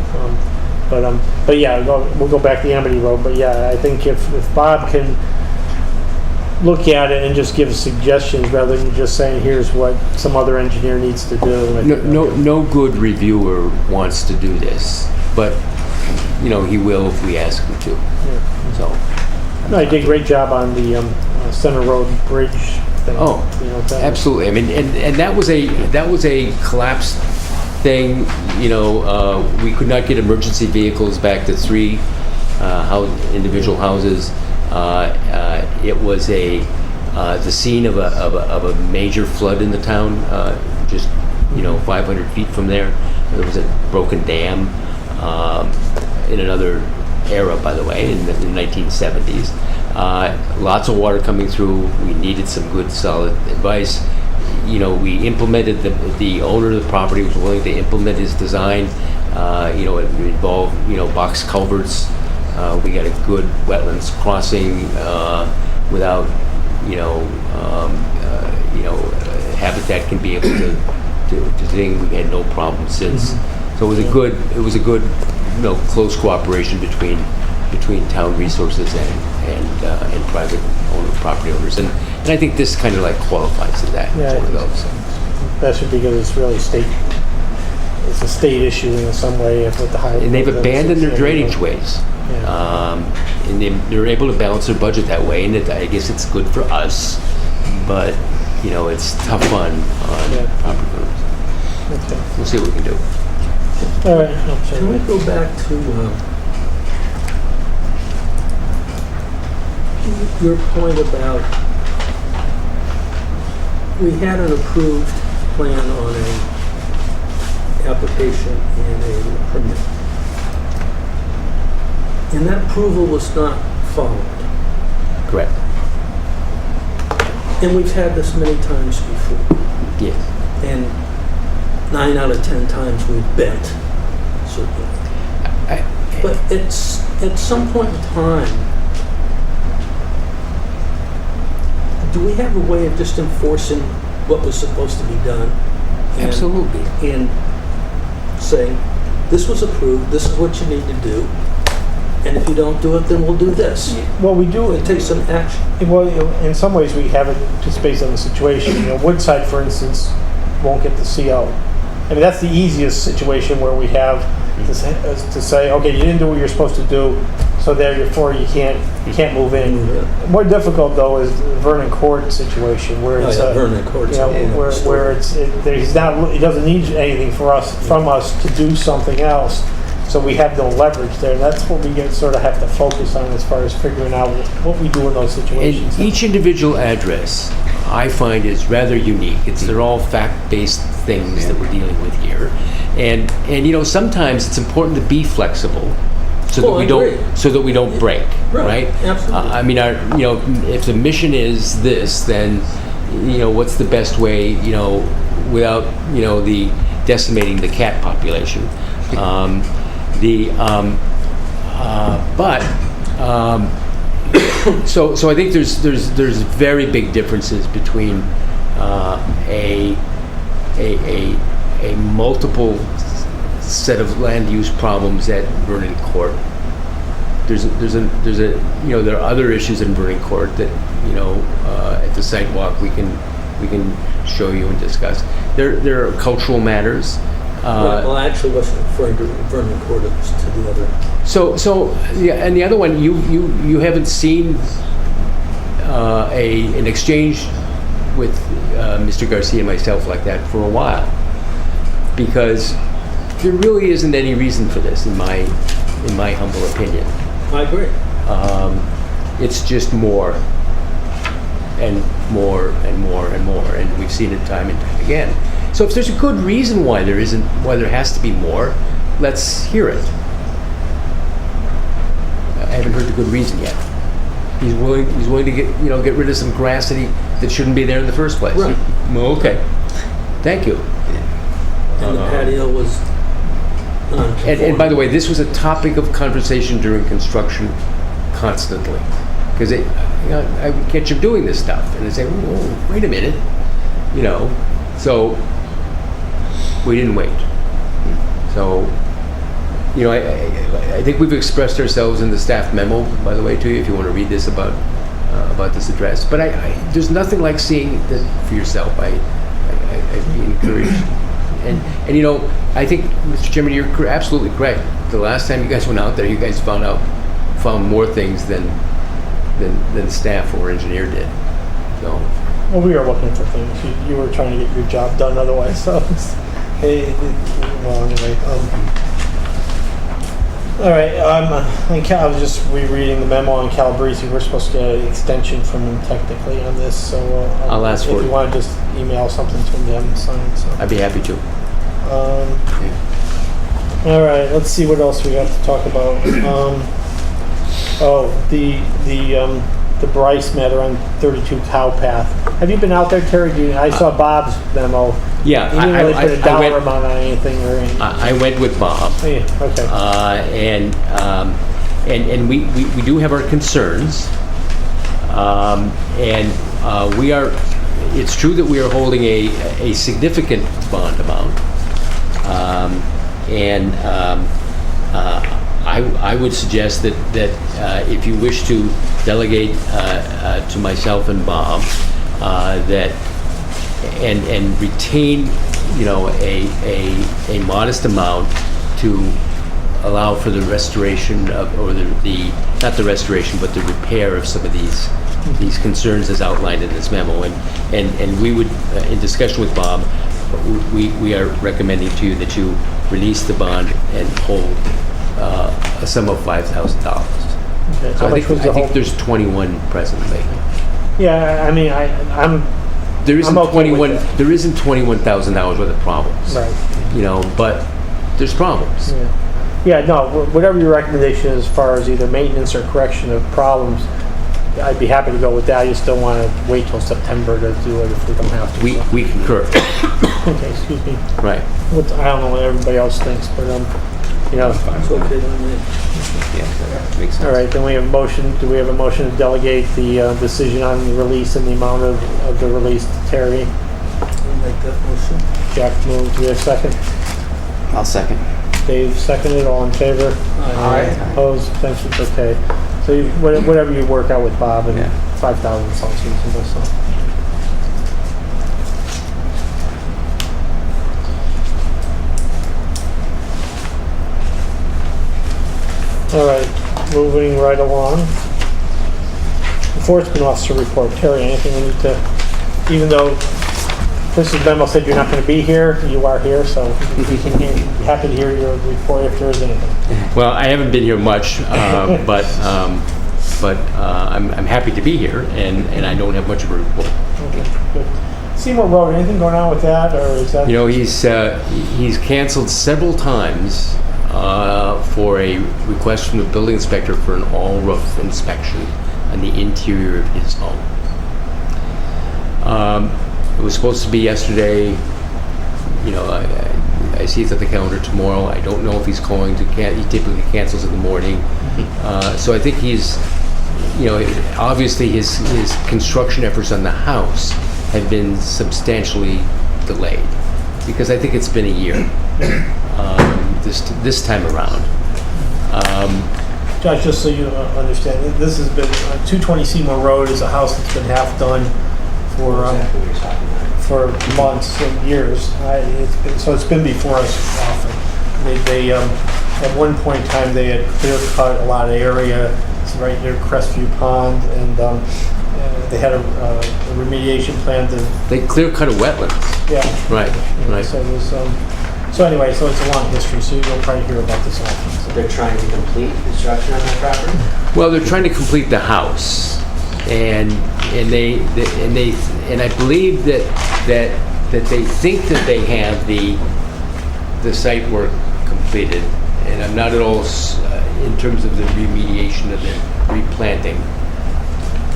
[SPEAKER 1] but yeah, we'll go back to Amity Road. But yeah, I think if Bob can look at it and just give suggestions rather than just saying here's what some other engineer needs to do.
[SPEAKER 2] No good reviewer wants to do this, but he will if we ask him to.
[SPEAKER 1] Yeah.
[SPEAKER 2] So.
[SPEAKER 1] No, he did a great job on the Center Road Bridge thing.
[SPEAKER 2] Oh, absolutely. I mean, and that was a collapsed thing. We could not get emergency vehicles back to 3 individual houses. It was the scene of a major flood in the town. Just 500 feet from there, there was a broken dam in another era, by the way, in the 1970s. Lots of water coming through. We needed some good, solid advice. We implemented the owner of the property was willing to implement his design. It involved box culverts. We got a good wetlands crossing without habitat can be able to thing. We had no problem since. So it was a good close cooperation between town resources and private property owners, and I think this kind of qualifies to that.
[SPEAKER 1] Yeah,
[SPEAKER 2] one of those.
[SPEAKER 1] Especially because it's really it's a state issue in some way with the high.
[SPEAKER 2] And they've abandoned their drainage ways,
[SPEAKER 1] Yeah.
[SPEAKER 2] and they're able to balance their budget that way, and I guess it's good for us, but it's tough on property owners.
[SPEAKER 1] Okay.
[SPEAKER 2] We'll see what we can do.
[SPEAKER 1] All right.
[SPEAKER 12] Can we go back to your point about we had an approved plan on a application and a permit, and that approval was not followed.
[SPEAKER 2] Correct.
[SPEAKER 12] And we've had this many times before.
[SPEAKER 2] Yes.
[SPEAKER 12] And 9 out of 10 times we've bent, certainly. But at some point in time, do we have a way of just enforcing what was supposed to be done?
[SPEAKER 2] Absolutely.
[SPEAKER 12] And saying, this was approved, this is what you need to do, And if you don't do it, then we'll do this.
[SPEAKER 1] Well, we do
[SPEAKER 12] It takes some action.
[SPEAKER 1] Well, in some ways, we have it just based on the situation. Woodside, for instance, won't get the CO. I mean, that's the easiest situation where we have to say, okay, you didn't do what you're supposed to do, so therefore you can't move in.
[SPEAKER 12] Mm-hmm.
[SPEAKER 1] More difficult though is the Vernon Court situation where it's
[SPEAKER 12] Vernon Court's
[SPEAKER 1] where he doesn't need anything from us to do something else. So we have no leverage there. That's what we sort of have to focus on as far as figuring out what we do in those situations.
[SPEAKER 2] And each individual address, I find, is rather unique. They're all fact-based things that we're dealing with here. And sometimes it's important to be flexible so that we don't break, right?
[SPEAKER 12] Absolutely.
[SPEAKER 2] I mean, if the mission is this, then what's the best way, without the decimating the cat population. So I think there's very big differences between a multiple set of land use problems at Vernon Court. There are other issues in Vernon Court that at the site walk we can show you and discuss. There are cultural matters.
[SPEAKER 12] Well, I actually wasn't referring to Vernon Court, it was to the other.
[SPEAKER 2] So yeah, and the other one, you haven't seen an exchange with Mr. Garcia and myself like that for a while, because there really isn't any reason for this, in my humble opinion.
[SPEAKER 12] I agree.
[SPEAKER 2] It's just more and more and more and more, and we've seen it time and time again. So if there's a good reason why there has to be more, let's hear it. I haven't heard the good reason yet. He's willing to get rid of some grass that shouldn't be there in the first place.
[SPEAKER 12] Right.
[SPEAKER 2] Well, okay. Thank you.
[SPEAKER 12] And the patio was
[SPEAKER 2] and by the way, this was a topic of conversation during construction constantly, because I would catch him doing this stuff, and they'd say, "Whoa, wait a minute," So we didn't wait. So, I think we've expressed ourselves in the staff memo, by the way, to you, if you want to read this about this address. But there's nothing like seeing that for yourself. I'd be encouraged. And I think, Mr. Chairman, you're absolutely correct. The last time you guys went out there, you guys found more things than staff or engineer did. So.
[SPEAKER 1] Well, we were looking for things. You were trying to get your job done otherwise, so anyway. All right, I was just rereading the memo on Calabrese. We're supposed to get an extension from him technically on this, so
[SPEAKER 2] I'll ask for it.
[SPEAKER 1] If you want to just email something to him to have him sign. So.
[SPEAKER 2] I'd be happy to.
[SPEAKER 1] All right, let's see what else we have to talk about. The Bryce matter on 32 Cow Path. Have you been out there, Terry? I saw Bob's memo.
[SPEAKER 2] Yeah,
[SPEAKER 1] He didn't really put a dollar amount on anything or anything. I
[SPEAKER 2] went with Bob.
[SPEAKER 1] Oh, yeah, okay.
[SPEAKER 2] And we do have our concerns. We are. It's true that we are holding a significant bond amount. I would suggest that if you wish to delegate to myself and Bob, that and retain, a modest amount to allow for the restoration of, or not the restoration, but the repair of some of these concerns as outlined in this memo. And we would, in discussion with Bob, we are recommending to you that you release the bond and hold a sum of $5,000.
[SPEAKER 1] Okay.
[SPEAKER 2] So I think there's 21 presently.
[SPEAKER 1] Yeah, I mean,
[SPEAKER 2] there isn't
[SPEAKER 1] I'm okay with that.
[SPEAKER 2] There isn't $21,000 worth of problems.
[SPEAKER 1] Right.
[SPEAKER 2] But there's problems.
[SPEAKER 1] Yeah, no, whatever your recommendation is as far as either maintenance or correction of problems, I'd be happy to go with that. I just don't want to wait till September to do it if we don't have to.
[SPEAKER 2] We concur.
[SPEAKER 1] Okay, excuse me.
[SPEAKER 2] Right.
[SPEAKER 1] I don't know what everybody else thinks, but
[SPEAKER 12] It's okay with me.
[SPEAKER 2] Yeah, makes sense.
[SPEAKER 1] all right. Then we have a motion. Do we have a motion to delegate the decision on the release and the amount of the release to Terry?
[SPEAKER 12] I'll make that motion.
[SPEAKER 1] Jack moved. Do we have a second?
[SPEAKER 17] I'll second.
[SPEAKER 1] Dave seconded, all in favor?
[SPEAKER 13] Aye.
[SPEAKER 1] Opposed, abstentions, okay. So whatever you work out with Bob, and
[SPEAKER 2] Yeah.
[SPEAKER 1] 5,000 sounds reasonable, so. All right, moving right along. Enforcement officer report. Terry, anything we need to, even though Chris's memo said you're not going to be here, you are here, so we can happy to hear your report if there is anything.
[SPEAKER 2] Well, I haven't been here much, but I'm happy to be here, and I don't have much of a report.
[SPEAKER 1] Okay, good. Seymour Road, anything going on with that, or is that?
[SPEAKER 2] You know, he's canceled several times for a request from the building inspector for an all-roof inspection on the interior of his home. It was supposed to be yesterday. You know, I see it's at the calendar tomorrow. I don't know if he's going to. He typically cancels in the morning. So I think he's, you know, obviously his construction efforts on the house have been substantially delayed, because I think it's been a year this time around.
[SPEAKER 1] Josh, just so you understand, this has been 220 Seymour Road is a house that's been half done for months and years. It's been before us often. They at one point in time they had clear cut a lot of area. It's right near Crestview Pond, and they had a remediation plan to.
[SPEAKER 2] They clear cut a wetlands.
[SPEAKER 1] Yeah.
[SPEAKER 2] Right. Right.
[SPEAKER 1] So it was. So anyway, so it's a long history. So you'll probably hear about this often. So.
[SPEAKER 17] They're trying to complete construction on that property?
[SPEAKER 2] Well, they're trying to complete the house, and I believe that they think that they have the site work completed, and I'm not at all in terms of the remediation of the replanting,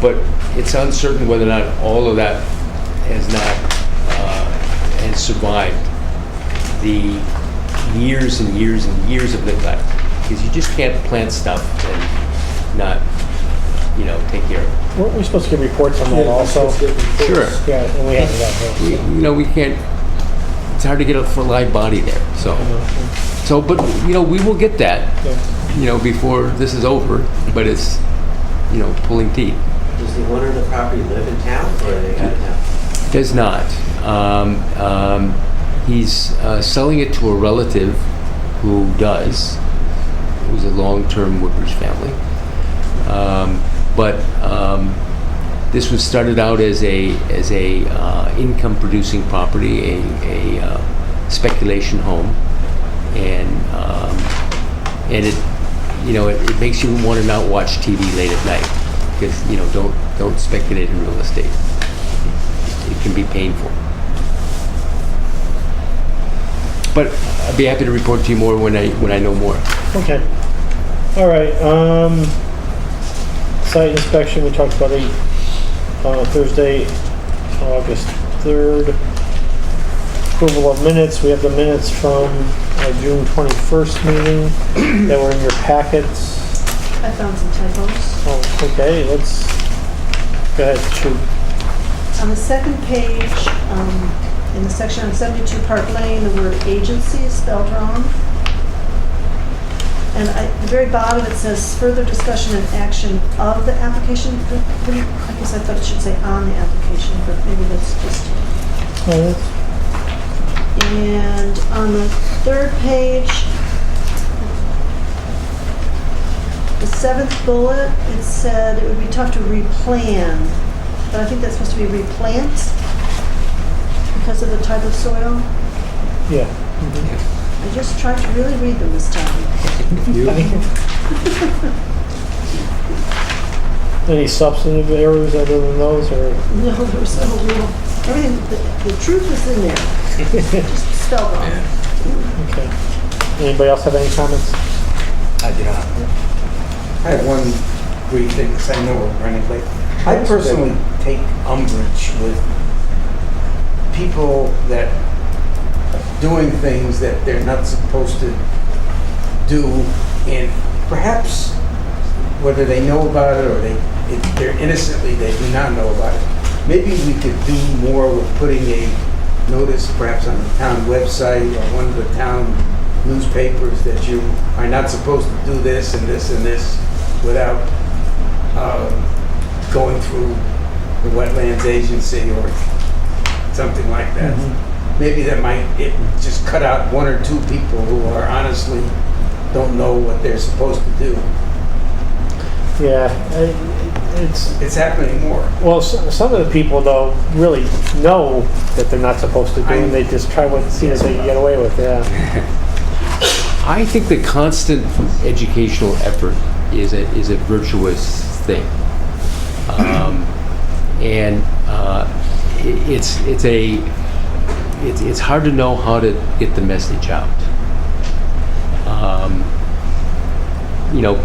[SPEAKER 2] but it's uncertain whether or not all of that has survived the years and years and years of neglect, because you just can't plant stuff and not, you know, take care of it.
[SPEAKER 1] We're supposed to get reports on that also.
[SPEAKER 2] Sure.
[SPEAKER 1] Yeah, and we haven't got those.
[SPEAKER 2] You know, we can't. It's hard to get a live body there. So, but you know, we will get that.
[SPEAKER 1] Yeah.
[SPEAKER 2] You know, before this is over. But it's, you know, pulling teeth.
[SPEAKER 17] Does the owner of the property live in town, or are they out of town?
[SPEAKER 2] Does not. He's selling it to a relative who does. Who's a long-term Woodbridge family. But this was started out as a income-producing property, a speculation home, and it, you know, it makes you want to not watch TV late at night, because, you know, don't speculate in real estate. It can be painful. But I'd be happy to report to you more when I know more.
[SPEAKER 1] Okay. All right. Site inspection, we talked about it Thursday, August 3rd. Approval of minutes. We have the minutes from our June 21st meeting that were in your packets.
[SPEAKER 11] I found some typos.
[SPEAKER 1] Oh, okay. Let's go ahead. Shoot.
[SPEAKER 11] On the second page, in the section on 72 Park Lane, the word agency is spelled wrong. And at the very bottom, it says further discussion and action of the application. I guess I thought it should say on the application, but maybe that's just. And on the third page, the seventh bullet, it said it would be tough to replan, but I think that's supposed to be replant because of the type of soil.
[SPEAKER 1] Yeah.
[SPEAKER 11] I just tried to really read them this time.
[SPEAKER 1] Any substantive errors other than those, or?
[SPEAKER 11] No, there was no real, everything, the truth was in there, just spelled wrong.
[SPEAKER 1] Okay. Anybody else have any comments?
[SPEAKER 13] I do not. I have one brief thing, because I know we're running late. I personally take umbrage with people that are doing things that they're not supposed to do, and perhaps whether they know about it or they're innocently, they do not know about it. Maybe we could do more with putting a notice perhaps on the town website or one of the town newspapers that you are not supposed to do this and this and this without going through the Wetlands Agency or something like that. Maybe that might just cut out one or two people who are honestly don't know what they're supposed to do.
[SPEAKER 1] Yeah,
[SPEAKER 13] It's happening more.
[SPEAKER 1] well, some of the people though really know that they're not supposed to do, and they just try what see what they can get away with. Yeah.
[SPEAKER 2] I think the constant educational effort is a virtuous thing, and it's hard to know how to get the message out. You know,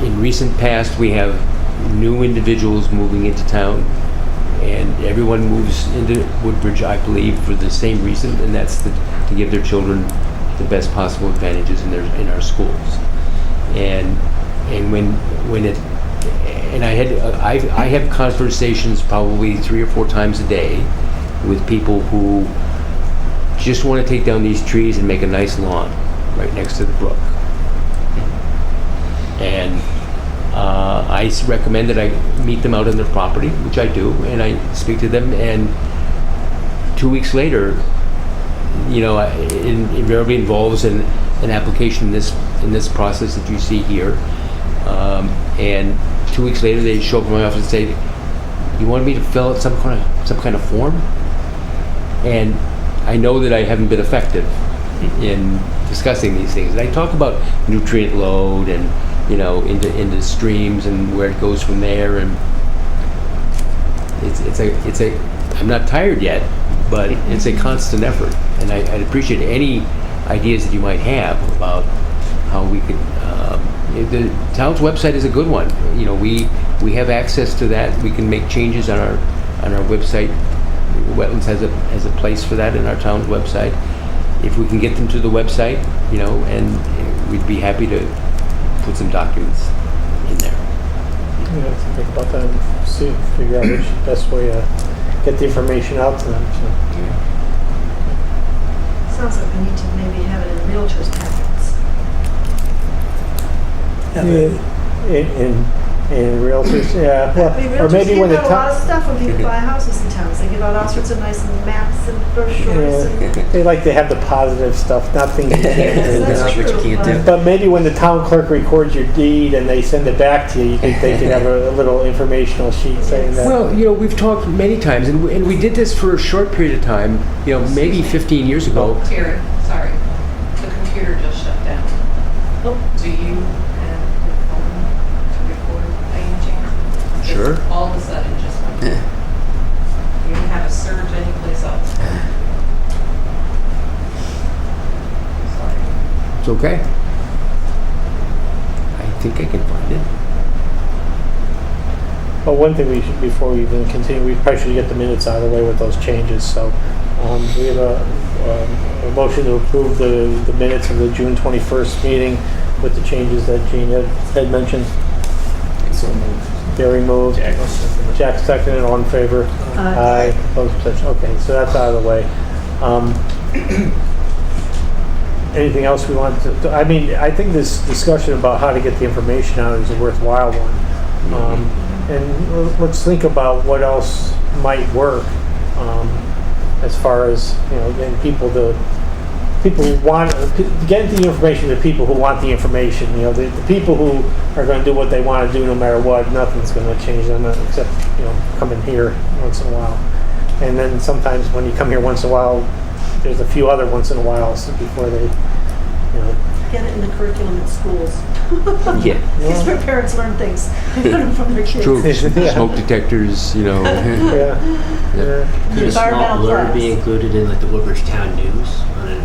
[SPEAKER 2] in recent past, we have new individuals moving into town, and everyone moves into Woodbridge, I believe, for the same reason, and that's to give their children the best possible advantages in our schools. And I have conversations probably 3 or 4 times a day with people who just want to take down these trees and make a nice lawn right next to the brook. And I recommend that I meet them out on their property, which I do, and I speak to them, and 2 weeks later, you know, it invariably involves an application in this process that you see here. And 2 weeks later, they show up in my office and say, "You wanted me to fill out some kind of form?" And I know that I haven't been effective in discussing these things. And I talk about nutrient load and, you know, into streams and where it goes from there. And I'm not tired yet, but it's a constant effort. And I'd appreciate any ideas that you might have about how we could. The town's website is a good one. You know, we have access to that. We can make changes on our website. Wetlands has a place for that in our town's website. If we can get them to the website, you know, and we'd be happy to put some documents in there.
[SPEAKER 1] Yeah, to think about that and figure out which best way to get the information out to them. So.
[SPEAKER 11] Sounds like we need to maybe have it in realtors packets.
[SPEAKER 1] In realtors, yeah. Well,
[SPEAKER 11] I mean,
[SPEAKER 1] or maybe
[SPEAKER 11] realtors
[SPEAKER 1] when the
[SPEAKER 11] give out a lot of stuff when people buy houses in towns. They give out all sorts of nice maps and brochures.
[SPEAKER 1] they like to have the positive stuff, not things you can't do.
[SPEAKER 11] That's true,
[SPEAKER 1] But maybe when the town clerk records your deed and they send it back to you, they could have a little informational sheet saying that.
[SPEAKER 2] Well, you know, we've talked many times, and we did this for a short period of time, you know, maybe 15 years ago.
[SPEAKER 18] Terry, sorry, the computer just shut down.
[SPEAKER 11] Oh.
[SPEAKER 18] Do you have your phone to record by any chance?
[SPEAKER 2] Sure.
[SPEAKER 18] All of a sudden just went. You don't have a surge anyplace else. Sorry.
[SPEAKER 2] It's okay. I think I can find it.
[SPEAKER 1] Well, one thing we should, before we even continue, we probably should get the minutes out of the way with those changes. So we have a motion to approve the minutes of the June 21st meeting with the changes that Gene had mentioned.
[SPEAKER 13] So moved.
[SPEAKER 1] Gary moved. Jack seconded. All in favor?
[SPEAKER 11] Aye.
[SPEAKER 1] Opposed, abstentions. Okay, so that's out of the way. Anything else we want to? I mean, I think this discussion about how to get the information out is a worthwhile one. And let's think about what else might work as far as, you know, getting people who want getting the information to people who want the information. You know, the people who are going to do what they want to do no matter what. Nothing's going to change them except, you know, coming here once in a while. And then sometimes when you come here once in a while, there's a few other once in a while before they, you know.
[SPEAKER 11] Get it in the curriculum at schools.
[SPEAKER 2] Yeah.
[SPEAKER 11] Because where parents learn things. They learn them from their kids.
[SPEAKER 2] True. Smoke detectors, you know.
[SPEAKER 1] Yeah.
[SPEAKER 17] Could a small
[SPEAKER 11] Environmental
[SPEAKER 17] blurb
[SPEAKER 11] class.
[SPEAKER 17] be included in like the Woodbridge Town News on a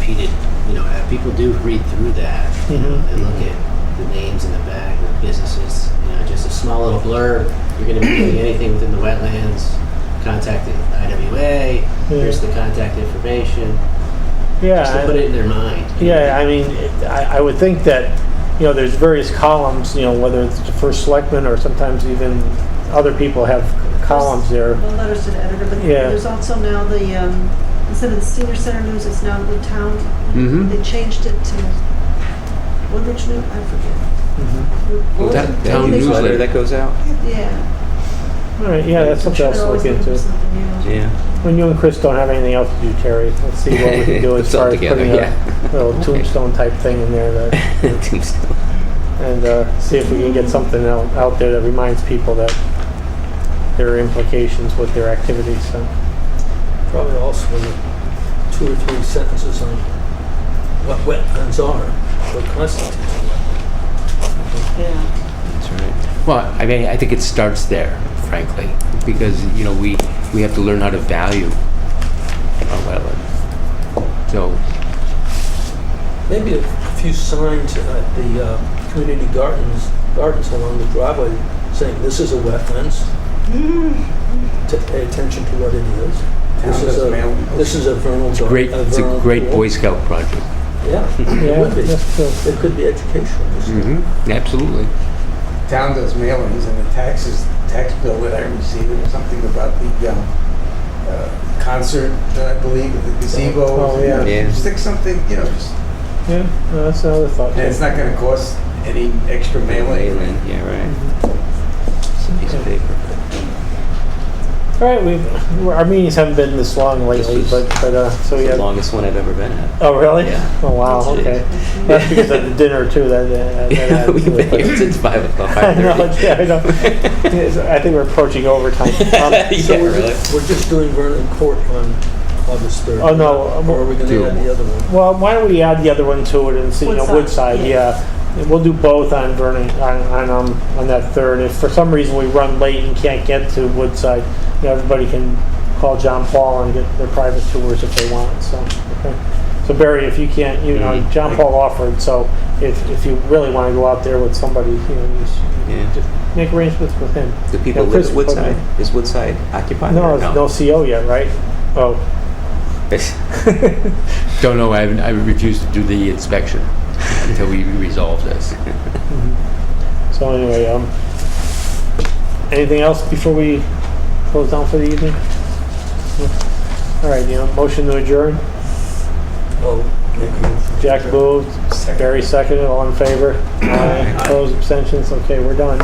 [SPEAKER 17] repeated, you know, people do read through that, you know, and look at the names in the back, the businesses, you know, just a small little blurb. You're going to be doing anything within the wetlands, contact the IWA, here's the contact information.
[SPEAKER 1] Yeah.
[SPEAKER 17] Just to put it in their mind.
[SPEAKER 1] Yeah, I mean, I would think that, you know, there's various columns, you know, whether it's the first selectman or sometimes even other people have columns there.
[SPEAKER 11] The letters to the editor, but
[SPEAKER 1] Yeah.
[SPEAKER 11] there's also now the instead of the senior center news, it's now the town.
[SPEAKER 2] Mhm.
[SPEAKER 11] They changed it to Woodbridge News, I forget. What was it?
[SPEAKER 2] Town
[SPEAKER 11] They-
[SPEAKER 2] newsletter
[SPEAKER 19] that goes out?
[SPEAKER 11] Yeah.
[SPEAKER 1] All right, yeah, that's something else
[SPEAKER 11] They're
[SPEAKER 1] to look
[SPEAKER 11] always looking
[SPEAKER 1] into.
[SPEAKER 11] for something,
[SPEAKER 19] Yeah.
[SPEAKER 1] When you and Chris don't have anything else to do, Terry, let's see what we can do as
[SPEAKER 19] Put
[SPEAKER 1] far as
[SPEAKER 19] something together,
[SPEAKER 1] putting
[SPEAKER 19] yeah.
[SPEAKER 1] a little tombstone type thing in there that,
[SPEAKER 19] Tombstone.
[SPEAKER 1] and see if we can get something out there that reminds people that there are implications with their activities, so.
[SPEAKER 12] Probably also in the 2 or 3 sentences on what wetlands are, what constitutes a wetland.
[SPEAKER 11] Yeah.
[SPEAKER 19] That's right.
[SPEAKER 2] Well, I mean, I think it starts there, frankly, because, you know, we have to learn how to value our wetlands. So,
[SPEAKER 12] Maybe a few signs at the community gardens along the driveway saying this is a wetlands. To pay attention to what it is. This is a vernal
[SPEAKER 2] it's a great
[SPEAKER 12] pool.
[SPEAKER 2] Boy Scout project.
[SPEAKER 12] Yeah, it would be.
[SPEAKER 1] that's true.
[SPEAKER 12] It could be educational.
[SPEAKER 2] Absolutely.
[SPEAKER 13] Town does mailings, and the tax bill that I received, there was something about the concert, I believe, at the gazebo.
[SPEAKER 1] Oh, yeah.
[SPEAKER 19] Yeah.
[SPEAKER 13] Stick something, just,
[SPEAKER 1] Yeah, no, that's another thought.
[SPEAKER 13] and it's not gonna cost any extra mailing.
[SPEAKER 19] Yeah, right. It's a piece of paper.
[SPEAKER 1] All right, our meetings haven't been this long lately,
[SPEAKER 19] This
[SPEAKER 1] but so
[SPEAKER 19] It's
[SPEAKER 1] yeah.
[SPEAKER 19] the longest one I've ever been at.
[SPEAKER 1] Oh, really?
[SPEAKER 19] Yeah.
[SPEAKER 1] Oh, wow, okay. That's because of the dinner too, that
[SPEAKER 19] Yeah,
[SPEAKER 1] added
[SPEAKER 19] we've
[SPEAKER 1] to it,
[SPEAKER 19] been
[SPEAKER 1] but-
[SPEAKER 19] here since 5 o'clock,
[SPEAKER 1] I know,
[SPEAKER 19] 5:30.
[SPEAKER 1] yeah, I know. Yes, I think we're approaching overtime.
[SPEAKER 19] Yeah,
[SPEAKER 12] So
[SPEAKER 19] really.
[SPEAKER 12] we're just doing Vernon Court on August 3rd.
[SPEAKER 1] Oh, no,
[SPEAKER 12] Or are we going to add the other one?
[SPEAKER 1] Well, why don't we add the other one to it and see, Woodside, yeah. And we'll do both on Vernon, on that 3rd. If for some reason we run late and can't get to Woodside, everybody can call John Paul and get their private tours if they want, so, okay. So Barry, if you can't, John Paul offered, so if you really want to go out there with somebody, just make arrangements with him.
[SPEAKER 19] Do people live
[SPEAKER 1] Chris
[SPEAKER 19] at
[SPEAKER 1] put me-
[SPEAKER 19] Woodside? Is Woodside occupied?
[SPEAKER 1] No,
[SPEAKER 19] or
[SPEAKER 1] it's no CO yet, right? Oh.
[SPEAKER 2] Don't know, I refuse to do the inspection until we resolve this.
[SPEAKER 1] So anyway, anything else before we close down for the evening? All right, motion to adjourn.
[SPEAKER 12] Oh,
[SPEAKER 1] Jack moved, Barry seconded, all in favor? Aye. Opposed, abstentions, okay, we're done.